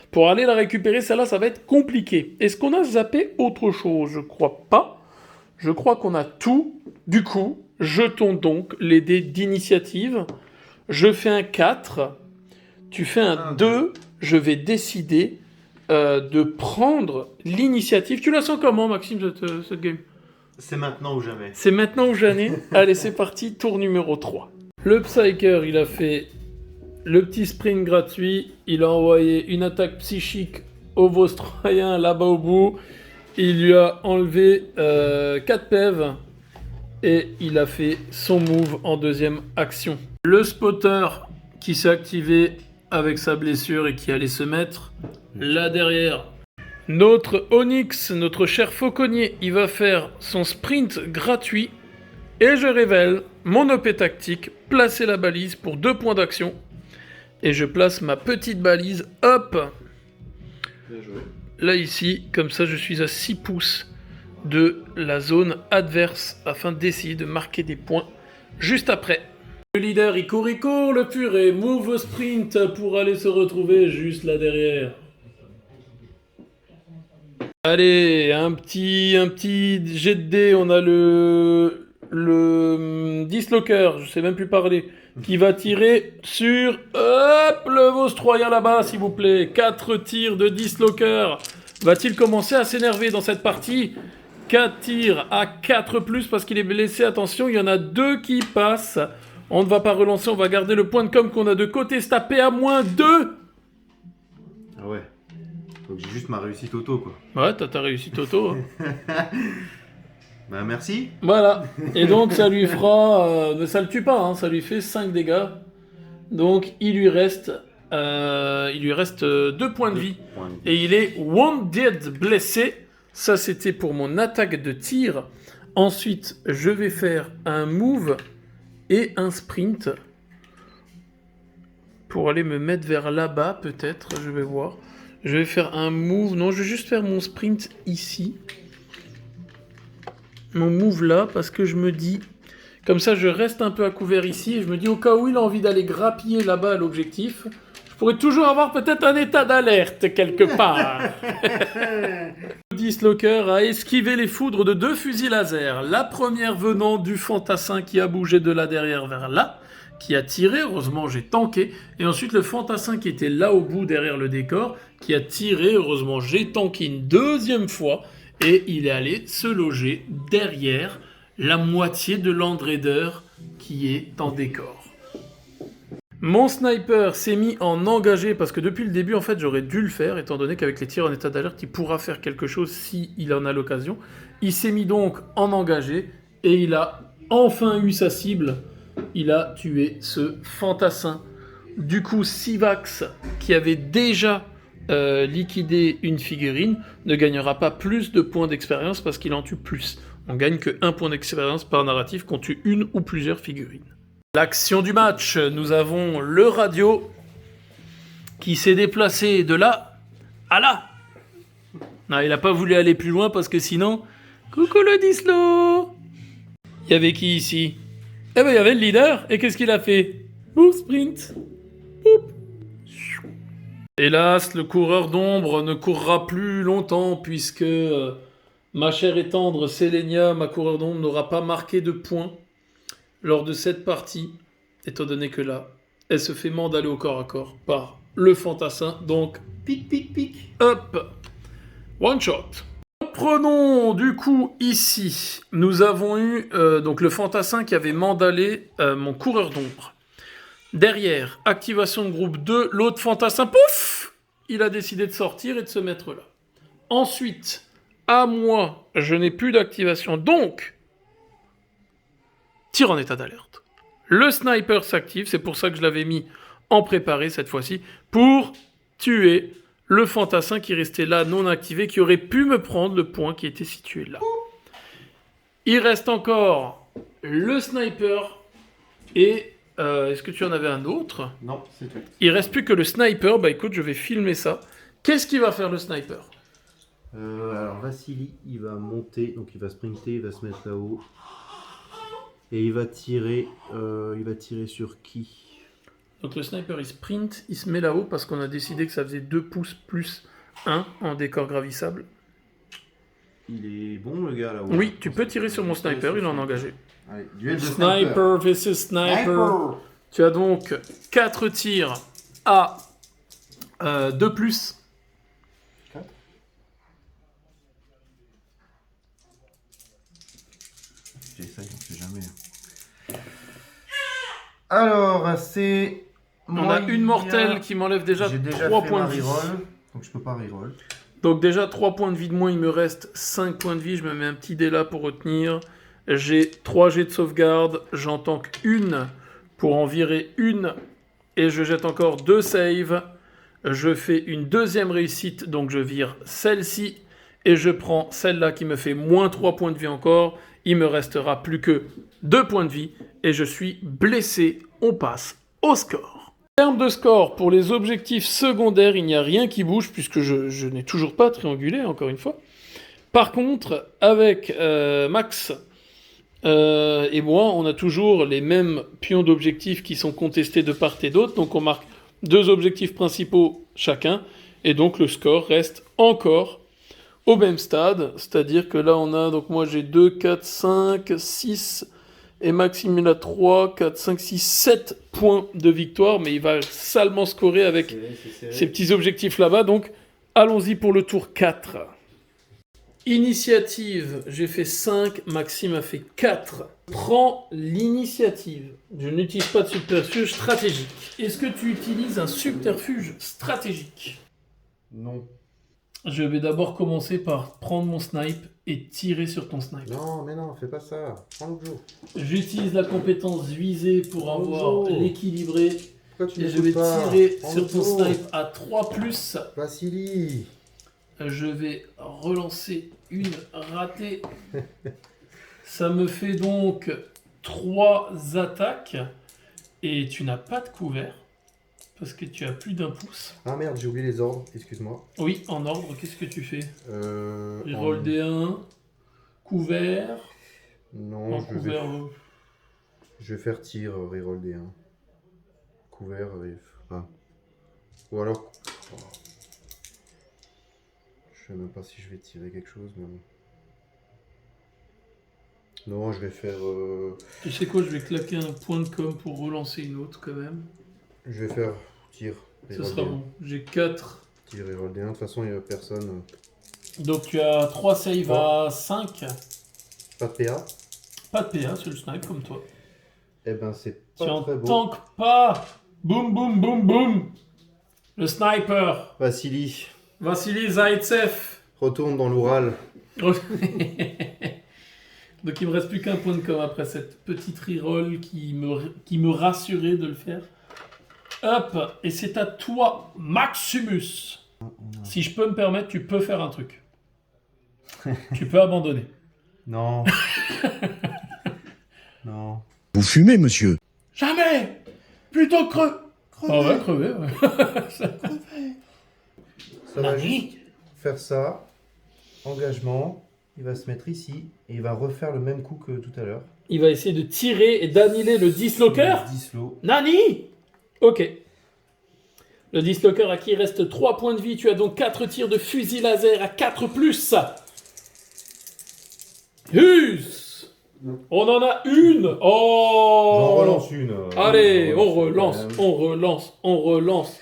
pour aller la récupérer, celle-là ça va être compliqué. Est-ce qu'on a zappé autre chose? Je crois pas. Je crois qu'on a tout. Du coup, jetons donc les dés d'initiative. Je fais un 4, tu fais un 2, je vais décider de prendre l'initiative. Tu la sens comment, Maxime, cette game? C'est maintenant ou jamais. C'est maintenant ou jamais. Allez, c'est parti, tour numéro 3. Le Psyker, il a fait le petit sprint gratuit. Il a envoyé une attaque psychique au Vostroyen là-bas au bout. Il lui a enlevé 4 PEV. Et il a fait son move en deuxième action. Le spotter qui s'est activé avec sa blessure et qui allait se mettre là derrière. Notre Onyx, notre cher fauconnier, il va faire son sprint gratuit. Et je révèle mon OP tactique, placer la balise pour 2 points d'action. Et je place ma petite balise, hop, Bien joué. là ici, comme ça je suis à 6 pouces de la zone adverse afin d'essayer de marquer des points juste après. Le leader il court, le purée, move sprint pour aller se retrouver juste là derrière. Allez, un petit jet de dés, on a le dislocker, je sais même plus parler, qui va tirer sur, hop, le Vostroyen là-bas, s'il vous plaît. 4 tirs de dislocker. Va-t-il commencer à s'énerver dans cette partie? 4 tirs à 4+, parce qu'il est blessé. Attention, il y en a 2 qui passent. On ne va pas relancer, on va garder le point de com qu'on a de côté. Se taper à -2. Ah ouais. Donc j'ai juste ma réussite auto, quoi. Ouais, t'as ta réussite auto. Hein. Bah merci. Voilà. Et donc, ça lui fera... ne ça le tue pas, hein, ça lui fait 5 dégâts. Donc, il lui reste 2 points de vie. Et il est wounded, blessé. Ça, c'était pour mon attaque de tir. Ensuite, je vais faire un move et un sprint. Pour aller me mettre vers là-bas, peut-être. Je vais voir. Je vais faire un move. Non, je vais juste faire mon sprint ici. Mon move là, parce que je me dis... Comme ça, je reste un peu à couvert ici. Et je me dis, au cas où il a envie d'aller grappiller là-bas à l'objectif, je pourrais toujours avoir peut-être un état d'alerte quelque part. Le dislocker a esquivé les foudres de 2 fusils laser. La première venant du fantassin qui a bougé de là derrière vers là, qui a tiré. Heureusement, j'ai tanké. Et ensuite, le fantassin qui était là au bout derrière le décor, qui a tiré. Heureusement, j'ai tanké une deuxième fois. Et il est allé se loger derrière la moitié de Land Raider qui est en décor. Mon sniper s'est mis en engagé parce que depuis le début, en fait, j'aurais dû le faire, étant donné qu'avec les tirs en état d'alerte, il pourra faire quelque chose s'il en a l'occasion. Il s'est mis donc en engagé et il a enfin eu sa cible. Il a tué ce fantassin. Du coup, Sivax, qui avait déjà liquider une figurine, ne gagnera pas plus de points d'expérience parce qu'il en tue plus. On gagne que 1 point d'expérience par narratif qu'on tue une ou plusieurs figurines. L'action du match, nous avons le radio qui s'est déplacé de là à là. Non, il n'a pas voulu aller plus loin parce que sinon... Coucou le Dislo! Il y avait qui ici? Eh ben il y avait le leader, et qu'est-ce qu'il a fait? Move sprint. Boop. Hélas, le coureur d'ombre ne courra plus longtemps puisque ma chère et tendre Selenia, ma coureur d'ombre, n'aura pas marqué de points lors de cette partie, étant donné que là, elle se fait mandaler au corps à corps par le fantassin. Donc, pic, pic, pic, hop, one shot. Prenons du coup ici, nous avons eu donc le fantassin qui avait mandalé mon coureur d'ombre. Derrière, activation de groupe 2, l'autre fantassin, pouf, il a décidé de sortir et de se mettre là. Ensuite, à moi, je n'ai plus d'activation, donc, tir en état d'alerte. Le sniper s'active, c'est pour ça que je l'avais mis en préparé cette fois-ci, pour tuer le fantassin qui restait là non activé, qui aurait pu me prendre le point qui était situé là. Il reste encore le sniper et... est-ce que tu en avais un autre? Non, c'est tout. Il reste plus que le sniper. Bah écoute, je vais filmer ça. Qu'est-ce qu'il va faire le sniper? Alors Vassili, il va monter, donc il va sprinter, il va se mettre là-haut. Et il va tirer sur qui? Donc le sniper il sprint, il se met là-haut parce qu'on a décidé que ça faisait 2 pouces plus 1 en décor gravissable. Il est bon le gars là-haut. Oui, tu peux tirer sur mon sniper, il en a engagé. Allez, duel de Sniper vs sniper. Tu as donc 4 tirs à 2 plus. 4. J'essaye, on sait jamais. Alors, c'est... On a une mortelle qui m'enlève déjà 3 points de vie. Donc je peux pas reroll. Donc déjà 3 points de vie de moins, il me reste 5 points de vie. Je me mets un petit dé là pour retenir. J'ai 3 jets de sauvegarde. J'en tank une pour en virer une. Et je jette encore 2 saves. Je fais une deuxième réussite. Donc je vire celle-ci. Et je prends celle-là qui me fait moins 3 points de vie encore. Il me restera plus que 2 points de vie. Et je suis blessé. On passe au score. En termes de score, pour les objectifs secondaires, il n'y a rien qui bouge puisque je n'ai toujours pas triangulé, encore une fois. Par contre, avec Max et moi, on a toujours les mêmes pions d'objectifs qui sont contestés de part et d'autre. Donc on marque 2 objectifs principaux chacun. Et donc le score reste encore au même stade. C'est-à-dire que là on a, donc moi j'ai 2, 4, 5, 6... Et Maxime, il a 3, 4, 5, 6, 7 points de victoire, mais il va salement scorer avec ces petits objectifs là-bas. Donc, allons-y pour le tour 4. Initiative, j'ai fait 5, Maxime a fait 4. Prends l'initiative. Je n'utilise pas de subterfuge stratégique. Est-ce que tu utilises un subterfuge stratégique? Non. Je vais d'abord commencer par prendre mon snipe et tirer sur ton snipe. Non, mais non, fais pas ça. Prends le jeu. J'utilise la compétence visée pour avoir l'équilibré. Pourquoi tu Et je vais n'écoutes pas? tirer Prends sur le ton jeu. snipe à 3+. Vassili. Je vais relancer une ratée. Ça me fait donc 3 attaques. Et tu n'as pas de couvert. Parce que tu as plus d'1 pouce. Ah merde, j'ai oublié les ordres, excuse-moi. Oui, en ordre, qu'est-ce que tu fais? Reroll En- D1. Couvert. Non, En couvert. je vais faire tir, reroll D1. Couvert, ah. Ou alors... oh. Je sais même pas si je vais tirer quelque chose, mais... Non, je vais faire... Tu sais quoi, je vais claquer un point de com pour relancer une autre quand même. Je vais faire tir. Ce reroll sera D1. bon. J'ai 4. Tir, reroll D1. De toute façon, il n'y a personne. Donc tu as 3 saves à 5. Pas de PA. Pas de PA, c'est le snipe comme toi. Eh ben, c'est Tu pas en très bon. tankes pas. Boum, boum, boum, boum. Le sniper. Vassili, Vassili Zaitsev. retourne dans l'Oural. Donc il me reste plus qu'un point de com après cette petite reroll qui me rassurait de le faire. Hop, et c'est à toi, Maximus. Si je peux me permettre, tu peux faire un truc. Tu peux abandonner. Non. Non. Vous fumez, monsieur? Jamais. Plutôt creux. Ah ouais, crever, ouais. Ça va Nani juste faire ça. Engagement. Il va se mettre ici. Et il va refaire le même coup que tout à l'heure. Il va essayer de tirer et d'annihiler le dislocker. 10 lots. Nani. Ok. Le dislocker à qui il reste 3 points de vie. Tu as donc 4 tirs de fusil laser à 4+. Hus. On en a une. Oh. J'en relance une. Allez, J'en on relance, quand même. on relance, on relance.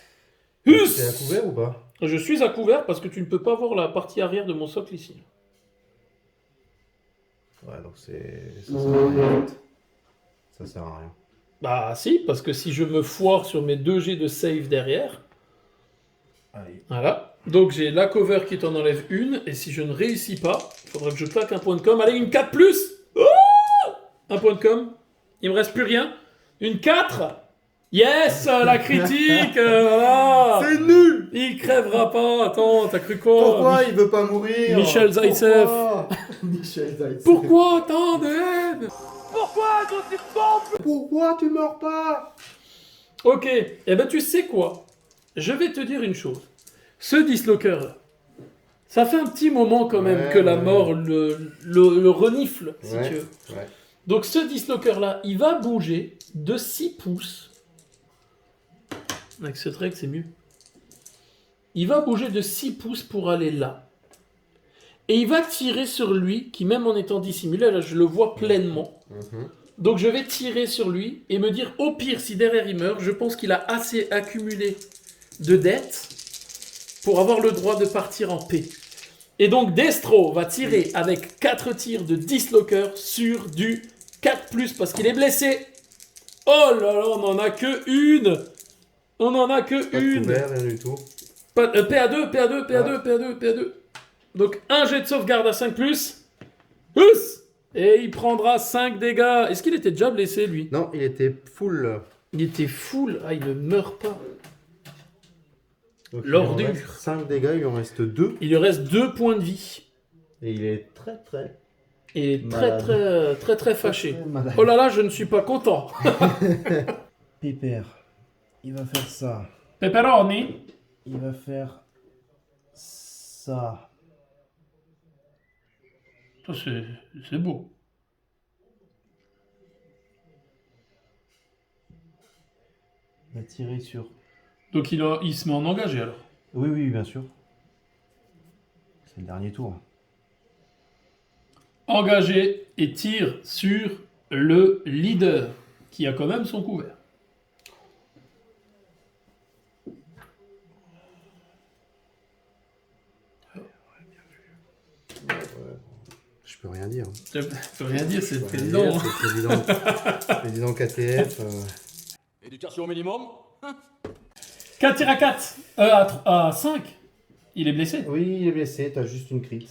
Hus. C'est à couvert ou pas? Je suis à couvert parce que tu ne peux pas voir la partie arrière de mon socle ici. Ouais, donc c'est... Ça sert à rien. en fait. Ça sert à rien. Bah si, parce que si je me foire sur mes 2 G de save derrière, Allez. voilà. Donc j'ai la cover qui t'en enlève une, et si je ne réussis pas, il faudra que je claque un point de com. Allez, une 4+. Oh, un point de com. Il me reste plus rien. Une 4. Yes, la critique. Voilà. C'est nul! Il crèvera pas. Attends, t'as cru quoi? Pourquoi il veut pas mourir? Michel Zaitsev. Pourquoi Michel Zaitsev. Pourquoi tant de haine? Pourquoi tu meurs pas? Ok, eh ben tu sais quoi? Je vais te dire une chose. Ce dislocker, ça fait un petit moment quand même Ouais, que la ouais. mort le renifle, si Ouais. tu veux. Ouais. Donc ce dislocker-là, il va bouger de 6 pouces. Avec cette règle, c'est mieux. Il va bouger de 6 pouces pour aller là. Et il va tirer sur lui, qui même en étant dissimulé, là je le vois pleinement. Mhm. Donc je vais tirer sur lui et me dire, au pire, si derrière il meurt, je pense qu'il a assez accumulé de dettes pour avoir le droit de partir en paix. Et donc Destro va tirer avec 4 tirs de dislocker sur du 4+, parce qu'il est blessé. Oh là là, on n'en a que une. On n'en a que Pas de une. couvert, rien du tout. PA2, PA2, PA2, PA2, PA2. Donc un jet de sauvegarde à 5+. Hus. Et il prendra 5 dégâts. Est-ce qu'il était déjà blessé, lui? Non, il était full. Il était full. Ah, il ne meurt pas. Donc, L'ordure. 5 dégâts, il en reste 2. Il lui reste 2 points de vie. Et il est très très... Et très Malade. très fâché. très malade. Oh là là, je ne suis pas content. Pépère. Il va faire ça. Pepperoni. Il va faire ça. Ça, c'est beau. Il va tirer sur... Donc il se met en engagé alors. Oui, oui, bien sûr. C'est le dernier tour. Engagé et tire sur le leader, qui a quand même son couvert. Je peux rien dire. Je peux rien dire, c'est Je le peux rien président. dire, c'est le président KTF. Éducation minimum. 4 tirs à 4. À 5. Il est blessé. Oui, il est blessé, t'as juste une crit.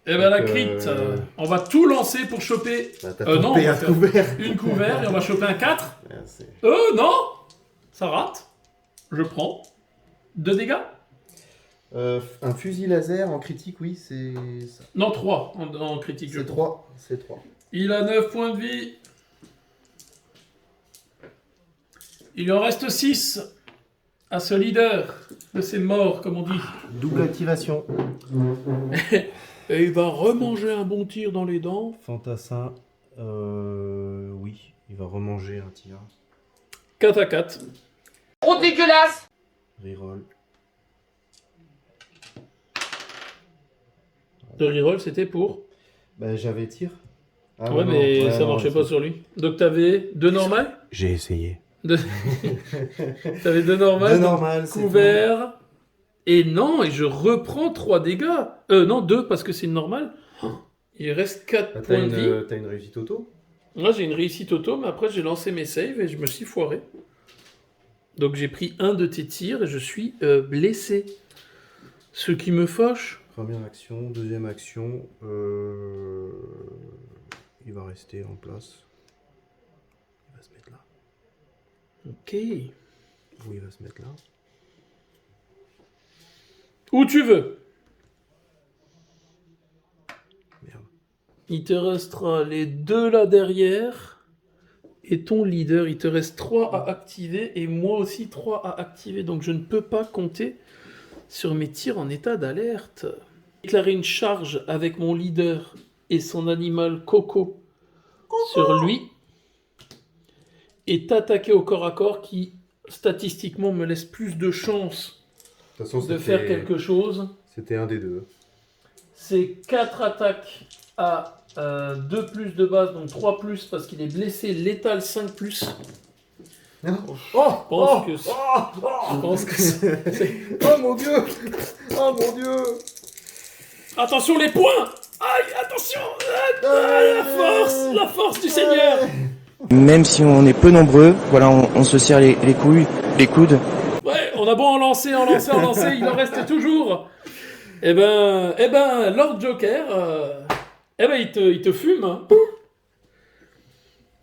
Et ben la Donc, crit, on va tout lancer pour choper Bah, t'as non, ton on va PA faire couvert. une couvert et on va choper un 4. Merci. Non, ça rate. Je prends 2 dégâts. Un fusil laser en critique, oui, c'est ça. Non, 3 en critique. je C'est pense. 3. C'est 3. Il a 9 points de vie. Il en reste 6 à ce leader de ces morts, comme on dit. Double activation. Et il va remanger un bon tir dans les dents. Fantassin. Oui, il va remanger un tir. 4 à 4. Trop dégueulasse. Reroll. Le reroll, c'était pour. Bah, j'avais tir. Ah, Ouais, non, mais ouais, ça non, marchait c'est- pas sur lui. Donc t'avais 2 normales. J'ai essayé. T'avais 2 normales. De normal, c'est Couvert. Et non, et je reprends 3 dégâts. Non, 2 parce que c'est une normale. Il reste 4 tout. points de vie. T'as une réussite auto? Moi, j'ai une réussite auto, mais après, j'ai lancé mes saves et je me suis foiré. Donc, j'ai pris un de tes tirs et je suis blessé. Ce qui me fâche. Première action, deuxième action. Il va rester en place. Il va se mettre là. Ok. Où il va se mettre là? Où tu veux. Merde. Il te restera les 2 là derrière. Et ton leader, il te reste 3 à activer. Et moi aussi 3 à activer. Donc, je ne peux pas compter sur mes tirs en état d'alerte. Déclarer une charge avec mon leader et son animal Coco sur lui. Et t'attaquer au corps à corps qui, statistiquement, me laisse plus de chances De toute façon, de faire quelque chose. C'était un des deux. C'est 4 attaques à 2 plus de base, donc 3 plus parce qu'il est blessé, létal 5 plus. Je pense que c'est... Oh mon dieu! Oh mon dieu! Attention les points! Aïe, attention! La force du Seigneur! Même si on est peu nombreux, voilà, on se serre les couilles, les coudes. Ouais, on a beau en lancer, il en reste toujours. Eh ben, Lord Joker, il te fume. Hein.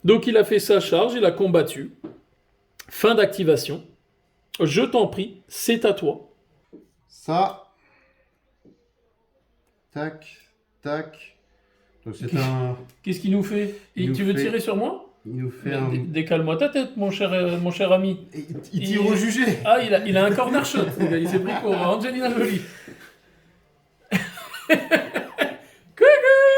Donc il a fait sa charge, il a combattu. Fin d'activation. Je t'en prie, c'est à toi. Ça. Tac. Tac. Donc c'est un. Qu'est-ce qu'il nous fait? Il nous Tu veux fait- tirer sur moi? Il nous fait un. Décale-moi ta tête, mon cher ami. Il tire au jugé! Ah, il a un corner shot. Il s'est pris pour Angelina Jolie.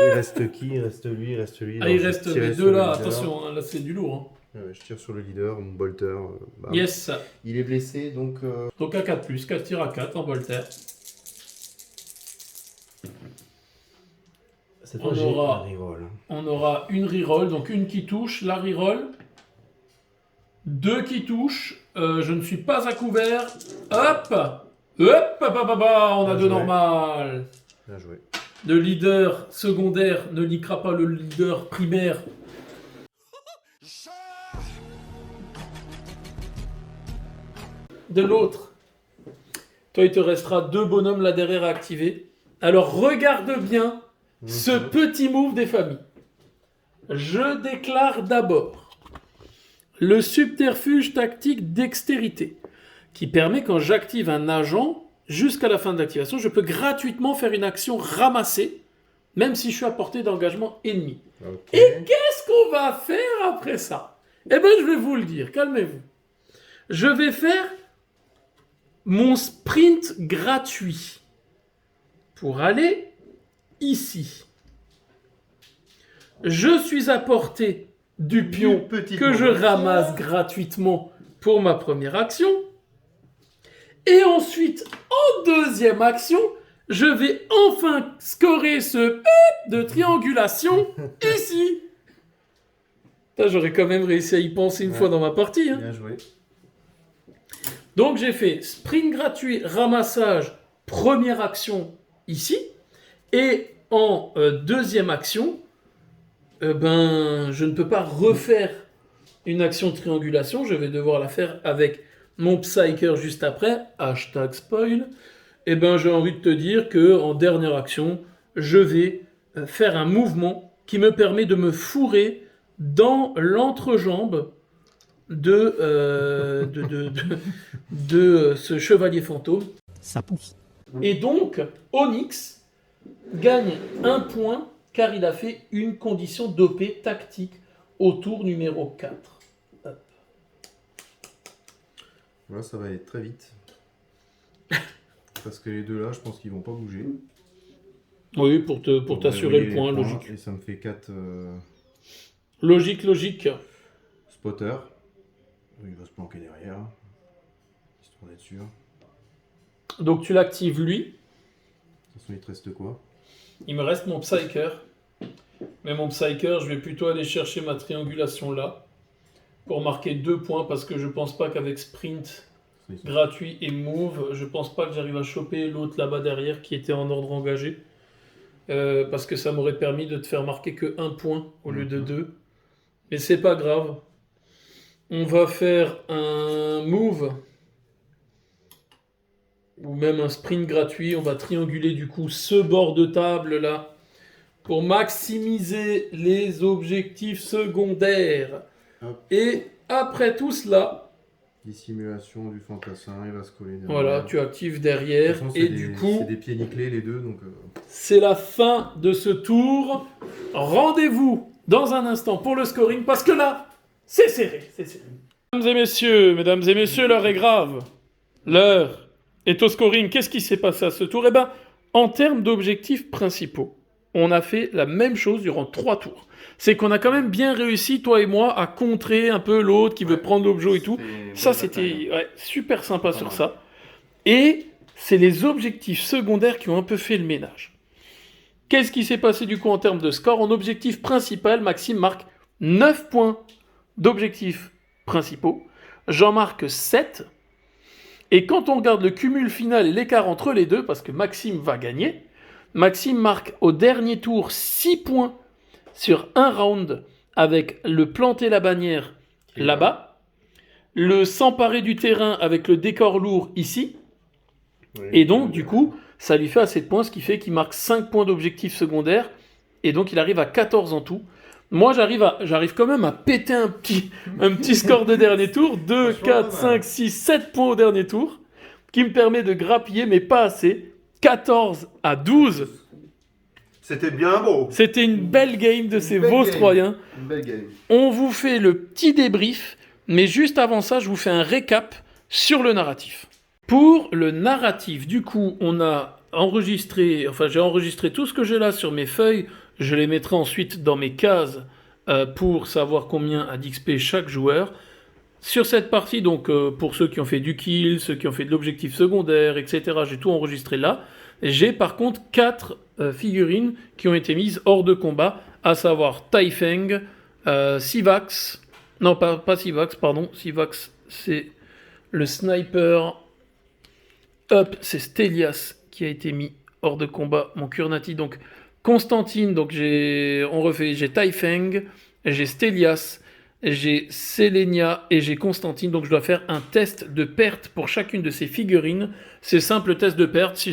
Il reste qui? Il reste lui, il reste lui. Ah, Alors, il je reste tirais les sur deux le là. leader. Attention, hein, là c'est du lourd. Hein. Ouais, je tire sur le leader, mon bolter. Bam. Yes. Il est blessé, donc. Donc à 4+, 4 tirs à 4 en Voltaire. Cette On fois, j'ai aura- un reroll. On aura une reroll, donc une qui touche, la reroll. 2 qui touchent. Je ne suis pas à couvert. Hop, on a Bien deux joué. normales. Bien joué. Le leader secondaire ne liquera pas le leader primaire. De l'autre. Toi, il te restera 2 bonhommes là derrière à activer. Alors regarde bien ce petit move des familles. Je déclare d'abord le subterfuge tactique dextérité, qui permet quand j'active un agent, jusqu'à la fin de l'activation, je peux gratuitement faire une action ramassée, même si je suis à portée d'engagement ennemi. Ok. Et qu'est-ce qu'on va faire après ça? Eh bien, je vais vous le dire, calmez-vous. Je vais faire mon sprint gratuit pour aller ici. Je suis à portée du pion que je ramasse gratuitement pour ma première action. Et ensuite, en deuxième action, je vais enfin scorer ce de triangulation ici. Putain, j'aurais quand même réussi à y penser une fois dans ma partie. Hein. Bien joué. Donc j'ai fait sprint gratuit, ramassage, première action ici. Et en deuxième action, je ne peux pas refaire une action de triangulation. Je vais devoir la faire avec mon Psyker juste après. Hashtag spoil. J'ai envie de te dire que en dernière action, je vais faire un mouvement qui me permet de me fourrer dans l'entrejambe de ce chevalier fantôme. Ça pousse. Et donc, Onyx gagne un point car il a fait une condition dopée tactique au tour numéro 4. Hop. Là, ça va être très vite. Parce que les deux là, je pense qu'ils vont pas bouger. Oui, pour t'assurer le point, logique. Et ça me fait 4 Logique. spotters. Il va se planquer derrière. Histoire d'être sûr. Donc tu l'actives lui. De toute façon, il te reste quoi? Il me reste mon Psyker. Mais mon Psyker, je vais plutôt aller chercher ma triangulation là. Pour marquer 2 points parce que je pense pas qu'avec sprint gratuit et move, je pense pas que j'arrive à choper l'autre là-bas derrière qui était en ordre engagé. Parce que ça m'aurait permis de te faire marquer que 1 point au lieu de 2. Mais c'est pas grave. On va faire un move. Ou même un sprint gratuit. On va trianguler du coup ce bord de table là. Pour maximiser les objectifs secondaires. Hop. Et après tout cela... Dissimulation du fantassin, il va se coller derrière. Voilà, tu actives derrière. De toute façon, et c'est du coup... c'est des pieds nickelés les deux. Donc, c'est la fin de ce tour. Rendez-vous dans un instant pour le scoring. Parce que là, c'est serré. Mesdames et messieurs, l'heure est grave. L'heure est au scoring. Qu'est-ce qui s'est passé à ce tour? En termes d'objectifs principaux, on a fait la même chose durant 3 tours. C'est qu'on a quand même bien réussi, toi et moi, à contrer un peu l'autre qui veut prendre l'objet et tout. Ça, c'était super sympa sur ça. Et c'est les objectifs secondaires qui ont un peu fait le ménage. Qu'est-ce qui s'est passé du coup en termes de score? En objectif principal, Maxime marque 9 points d'objectifs principaux. J'en marque 7. Et quand on regarde le cumul final et l'écart entre les deux, parce que Maxime va gagner, Maxime marque au dernier tour 6 points sur un round avec le planter la bannière là-bas, le s'emparer du terrain avec le décor lourd ici, et donc du coup, ça lui fait assez de points, ce qui fait qu'il marque 5 points d'objectif secondaire, et donc il arrive à 14 en tout. Moi, j'arrive quand même à péter un petit score de dernier tour, 2, 4, 5, 6, 7 points au dernier tour, qui me permet de grappiller, mais pas assez, 14 à 12. c'était bien beau. C'était une belle game de ces Vostroyens. Une belle game. On vous fait le petit débrief, mais juste avant ça, je vous fais un récap sur le narratif. Pour le narratif, du coup, j'ai enregistré tout ce que j'ai là sur mes feuilles. Je les mettrai ensuite dans mes cases pour savoir combien a d'XP chaque joueur. Sur cette partie, donc, pour ceux qui ont fait du kill, ceux qui ont fait de l'objectif secondaire, etc., j'ai tout enregistré là. J'ai par contre 4 figurines qui ont été mises hors de combat, à savoir Taifeng, Sivax, non pas Sivax, pardon, Sivax c'est le sniper, c'est Stelias qui a été mis hors de combat, mon Kurnati, donc Constantine, donc j'ai Taifeng, j'ai Stelias, j'ai Selenia et j'ai Constantine, donc je dois faire un test de perte pour chacune de ces figurines. C'est simple test de perte, si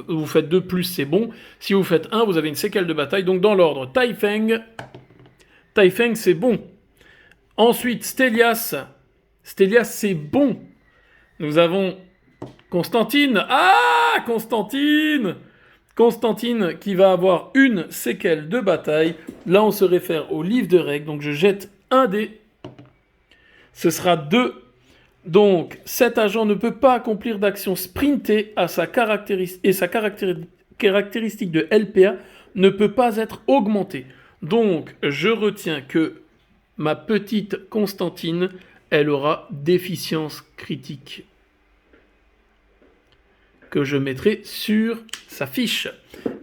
vous faites 2+, c'est bon. Si vous faites 1, vous avez une séquelle de bataille. Donc dans l'ordre, Taifeng, c'est bon. Ensuite, Stelias, c'est bon. Nous avons Constantine, Constantine qui va avoir une séquelle de bataille. Là, on se réfère au livre de règles, donc je jette un dé. Ce sera 2. Donc, cet agent ne peut pas accomplir d'action sprintée et sa caractéristique de LPA ne peut pas être augmentée. Donc, je retiens que ma petite Constantine, elle aura déficience critique que je mettrai sur sa fiche.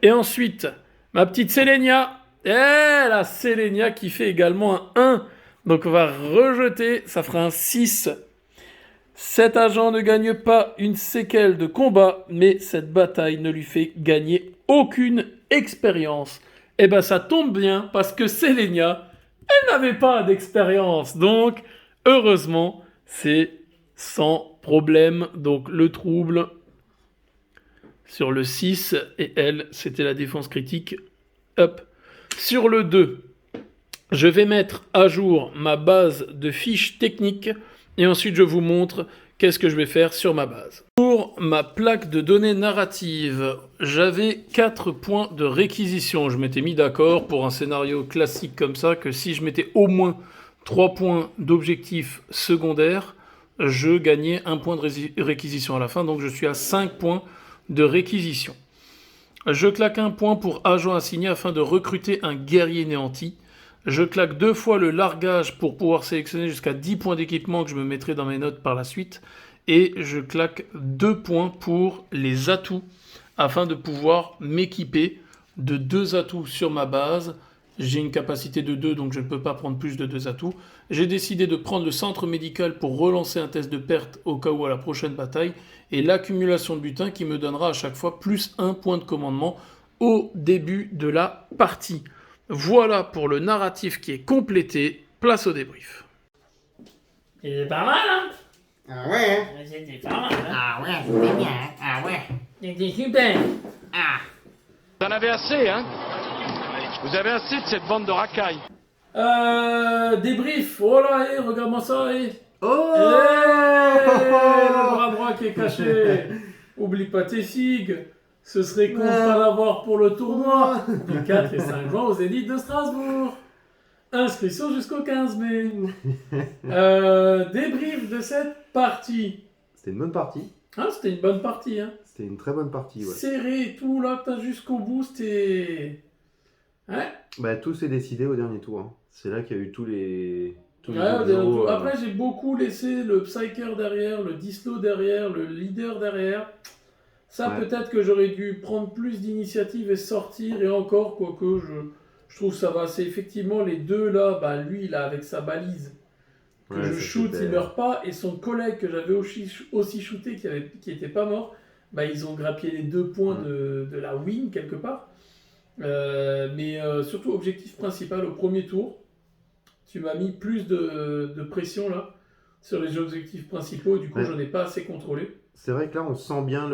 Et ensuite, ma petite Sélénia. La Sélénia qui fait également un 1. Donc on va rejeter, ça fera un 6. Cet agent ne gagne pas une séquelle de combat, mais cette bataille ne lui fait gagner aucune expérience. Et ben ça tombe bien, parce que Sélénia, elle n'avait pas d'expérience. Donc, heureusement, c'est sans problème. Donc le trouble sur le 6, et elle, c'était la défense critique. Hop. Sur le 2, je vais mettre à jour ma base de fiches techniques, et ensuite je vous montre qu'est-ce que je vais faire sur ma base. Pour ma plaque de données narrative, j'avais 4 points de réquisition. Je m'étais mis d'accord pour un scénario classique comme ça, que si je mettais au moins 3 points d'objectif secondaire, je gagnais 1 point de réquisition à la fin, donc je suis à 5 points de réquisition. Je claque 1 point pour agent assigné afin de recruter un guerrier néanti. Je claque 2 fois le largage pour pouvoir sélectionner jusqu'à 10 points d'équipement que je me mettrai dans mes notes par la suite. Et je claque 2 points pour les atouts afin de pouvoir m'équiper de 2 atouts sur ma base. J'ai une capacité de 2, donc je ne peux pas prendre plus de 2 atouts. J'ai décidé de prendre le centre médical pour relancer un test de perte au cas où à la prochaine bataille. Et l'accumulation de butin qui me donnera à chaque fois plus 1 point de commandement au début de la partie. Voilà pour le narratif qui est complété. Place au débrief. C'était pas mal, hein? Ah ouais. C'était pas mal, hein? Ah ouais, c'était bien. Ah ouais. C'était super. Ah. Vous en avez assez, hein? Vous avez assez de cette bande de racailles. Débrief. Oh là, regarde-moi ça. Oh Le bras droit qui est caché. Oublie pas tes figues. Ce serait con de pas l'avoir pour le tournoi du 4 et 5 juin aux Zénith de Strasbourg. Inscription jusqu'au 15 mai. Débrief de cette partie. C'était une bonne partie. Ah, c'était une bonne partie. Hein. C'était une très bonne partie, ouais. Serré et tout, là, t'as jusqu'au bout, c'était... Ouais. Bah, tout s'est décidé au dernier tour. Hein. C'est là qu'il y a eu tous les Ouais, après, j'ai beaucoup laissé le Psyker derrière, le Dislo derrière, le leader derrière. Ça, Ouais. peut-être que j'aurais dû prendre plus d'initiative et sortir, et encore, quoique je trouve ça va. C'est effectivement les deux là, bah, lui, là, avec sa balise, que Ouais, je ça, shoot, c'était- il meurt pas, et son collègue que j'avais aussi shooté, qui était pas mort, bah, ils ont grappillé les 2 points de la win, quelque part. Mais surtout, objectif principal, au premier tour, tu m'as mis plus de pression là sur les objectifs principaux et du coup Ouais. j'en ai pas assez contrôlé. C'est vrai que là, on sent bien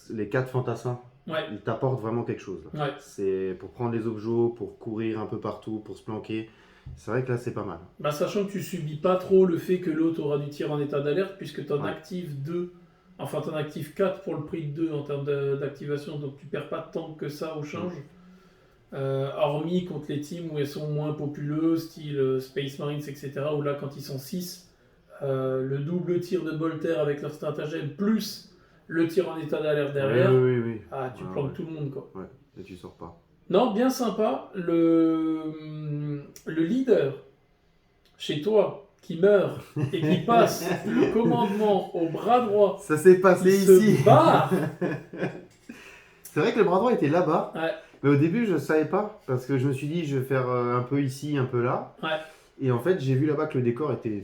les 4 fantassins. Ouais, Ils t'apportent vraiment quelque chose. Là. ouais. C'est pour prendre les objets, pour courir un peu partout, pour se planquer. C'est vrai que là, c'est pas mal. Bah, sachant que tu subis pas trop le fait que l'autre aura du tir en état d'alerte puisque tu en Ouais. actives 2, enfin tu en actives 4 pour le prix de 2 en termes d'activation, donc tu perds pas tant que ça au change. Hormis contre les teams où elles sont moins populeuses, style Space Marines, etc. Où là, quand ils sont 6, le double tir de Bolter avec leur stratagème plus le tir en état d'alerte derrière, Oui. ah, tu Ouais, planques ouais. tout le monde quoi. Ouais, et tu sors pas. Non, bien sympa, le leader chez toi qui meurt et qui passe le commandement au bras droit, Ça s'est passé qui ici. se barre. C'est vrai que le bras droit était là-bas. Ouais. Mais au début, je savais pas. Parce que je me suis dit, je vais faire un peu ici, un peu là. Ouais. Et en fait, j'ai vu là-bas que le décor était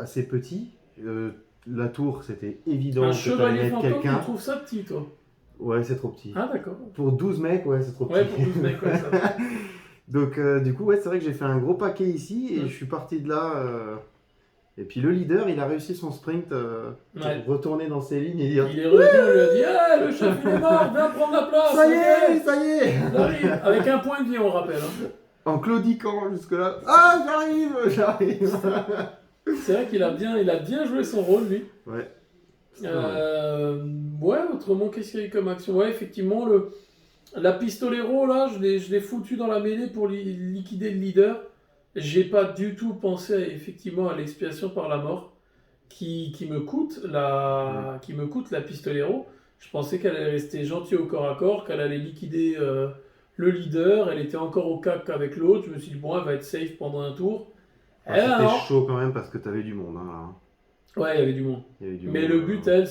assez petit. La tour, c'était évident Un que t'allais chevalier mettre fantôme, tu quelqu'un. trouves ça petit toi? Ouais, c'est trop petit. Ah d'accord. Pour 12 mecs, ouais, c'est trop petit. Ouais, pour 12 mecs, ouais, ça va. Donc, du coup, ouais, c'est vrai que j'ai fait un gros paquet ici et je suis parti de là. Et puis le leader, il a réussi son sprint Ouais. pour retourner dans ses lignes et dire Il est revenu, on lui a dit ah, le chef il est mort, viens prendre la place. ça y ok est, ça y est. J'arrive. Avec un point de vie, on rappelle. Hein. En claudiquant jusque-là. Ah, j'arrive. C'est vrai qu'il a bien joué son rôle, lui. Ouais. Ouais, autrement, qu'est-ce qu'il y a eu comme action? Ouais, effectivement, la pistolero, là, je l'ai foutu dans la mêlée pour liquider le leader. j'ai pas du tout pensé effectivement à l'expiation par la mort qui me coûte la pistolero. Je pensais qu'elle allait rester gentille au corps à corps, qu'elle allait liquider le leader. Elle était encore au cac avec l'autre. Je me suis dit, bon, elle va être safe pendant un tour. C'était non. chaud quand même parce que t'avais du monde. Hein, là. Ouais, il y avait du monde. Il y avait du Mais monde, le but, elle,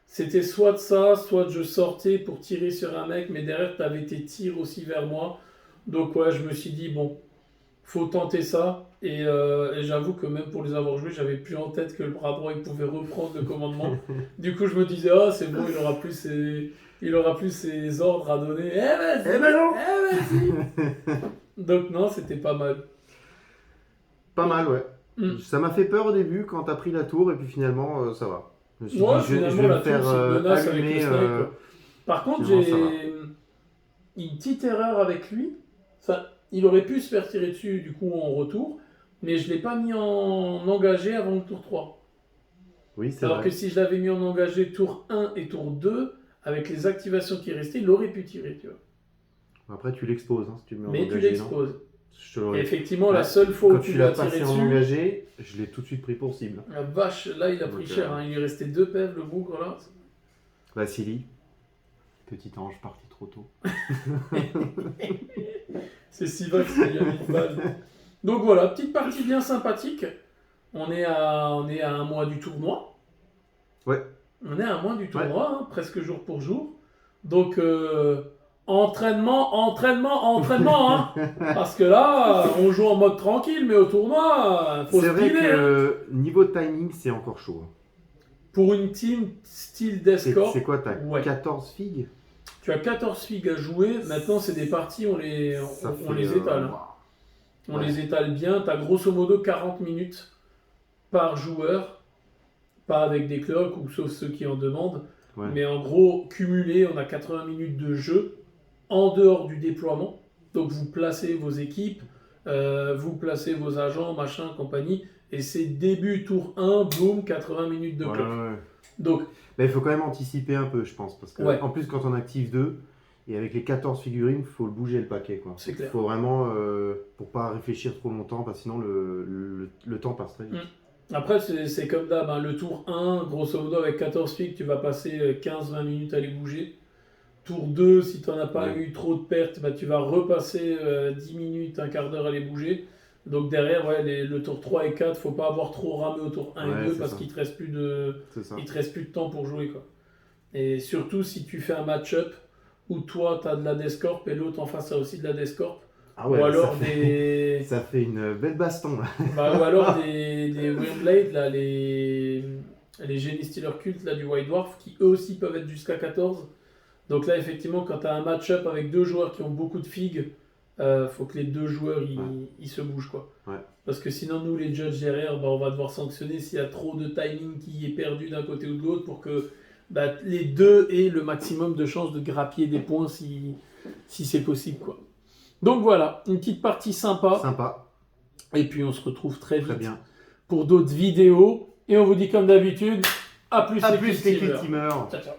c'était soit de ça, soit de je sortais pour tirer sur un mec, mais derrière, t'avais tes tirs aussi vers moi. Donc, ouais, je me suis dit, bon, faut tenter ça. Et j'avoue que même pour les avoir joués, j'avais plus en tête que le bras droit, il pouvait reprendre le commandement. Du coup, je me disais, ah, c'est bon, il aura plus ses ordres à donner. Eh, vas-y, vas-y. Donc, non, c'était pas mal. Pas mal, ouais. Mm. Ça m'a fait peur au début quand t'as pris la tour et puis finalement ça va. Je me suis Ouais, dit, je finalement, vais la me faire tour, c'est une menace avec allumer. le snipe. Par contre, finalement, ça va. j'ai une petite erreur avec lui. Enfin, il aurait pu se faire tirer dessus du coup en retour, mais je ne l'ai pas mis en engagé avant le tour 3. Oui, c'est Alors vrai. que si je l'avais mis en engagé tour 1 et tour 2, avec les activations qui restaient, il aurait pu tirer, tu vois. Après, tu l'exposes hein, si tu le mets en Mais tu engagé, non l'exposes. Je te Et l'aurais- effectivement, Ouais. la seule fois Quand où tu tu l'as l'as tiré passé en dessus, engagé, je l'ai tout de suite pris pour cible. la vache, là il a pris Donc, cher. Hein. Il lui restait 2 pèves, le bougre là. Vassili, petit ange parti trop tôt. C'est Sivax qui lui a mis une balle. Donc voilà, petite partie bien sympathique. On est à un mois du tournoi. Ouais. On est à un mois du tournoi, hein, presque jour pour jour. Donc entraînement, hein. Parce que là, on joue en mode tranquille, mais au tournoi, faut C'est se vrai piler, hein. que niveau timing, c'est encore chaud. hein. Pour une team style C'est d'escorte, c'est quoi, t'as Ouais. 14 figues tu as 14 figues à jouer. Maintenant, c'est des parties, on les étale. Hein. On Ouais. les étale bien. Tu as grosso modo 40 minutes par joueur. Pas avec des cloques, ou sauf ceux qui en demandent. Ouais. Mais en gros, cumulé, on a 80 minutes de jeu en dehors du déploiement. Donc vous placez vos équipes, vous placez vos agents, machin, compagnie. Et c'est début tour 1, boum, 80 minutes de Ouais, cloque. ouais. Donc, Mais il faut quand même anticiper un peu, je pense. Parce que, Ouais. en plus, quand on active 2, et avec les 14 figurines, il faut le bouger le paquet. C'est Il clair. faut vraiment, pour pas réfléchir trop longtemps, parce que sinon le temps passe très vite. après, c'est comme d'hab. Hein. Le tour 1, grosso modo, avec 14 figues, tu vas passer 15-20 minutes à les bouger. Tour 2, si tu n'en as pas Ouais. eu trop de pertes, bah, tu vas repasser 10 minutes, un quart d'heure à les bouger. Donc derrière, ouais, le tour 3 et 4, faut pas avoir trop ramé au tour 1 Ouais, et 2 c'est parce ça. qu'il te reste plus de... C'est ça. Il te reste plus de temps pour jouer, quoi. Et surtout si tu fais un match-up où toi tu as de la Descorp et l'autre en face a aussi de la Descorp, Ah ou ouais, alors ça fait, des ça fait une belle baston. Là. ou alors des Windblade, là, les génies Stealer Cult là, du White Dwarf qui eux aussi peuvent être jusqu'à 14. Donc là effectivement quand tu as un match-up avec deux joueurs qui ont beaucoup de figues, faut que les deux joueurs ils se bougent, quoi. Ouais. Parce que sinon nous les judges derrière, bah, on va devoir sanctionner s'il y a trop de timing qui est perdu d'un côté ou de l'autre pour que bah, les deux aient le maximum de chances de grappiller des points si c'est possible, quoi. Donc voilà, une petite partie sympa. Sympa, Et puis on se retrouve très très vite bien. pour d'autres vidéos. Et on vous dit comme d'habitude, à plus A les plus les Click Teamers. Click Teamers. Ciao, ciao.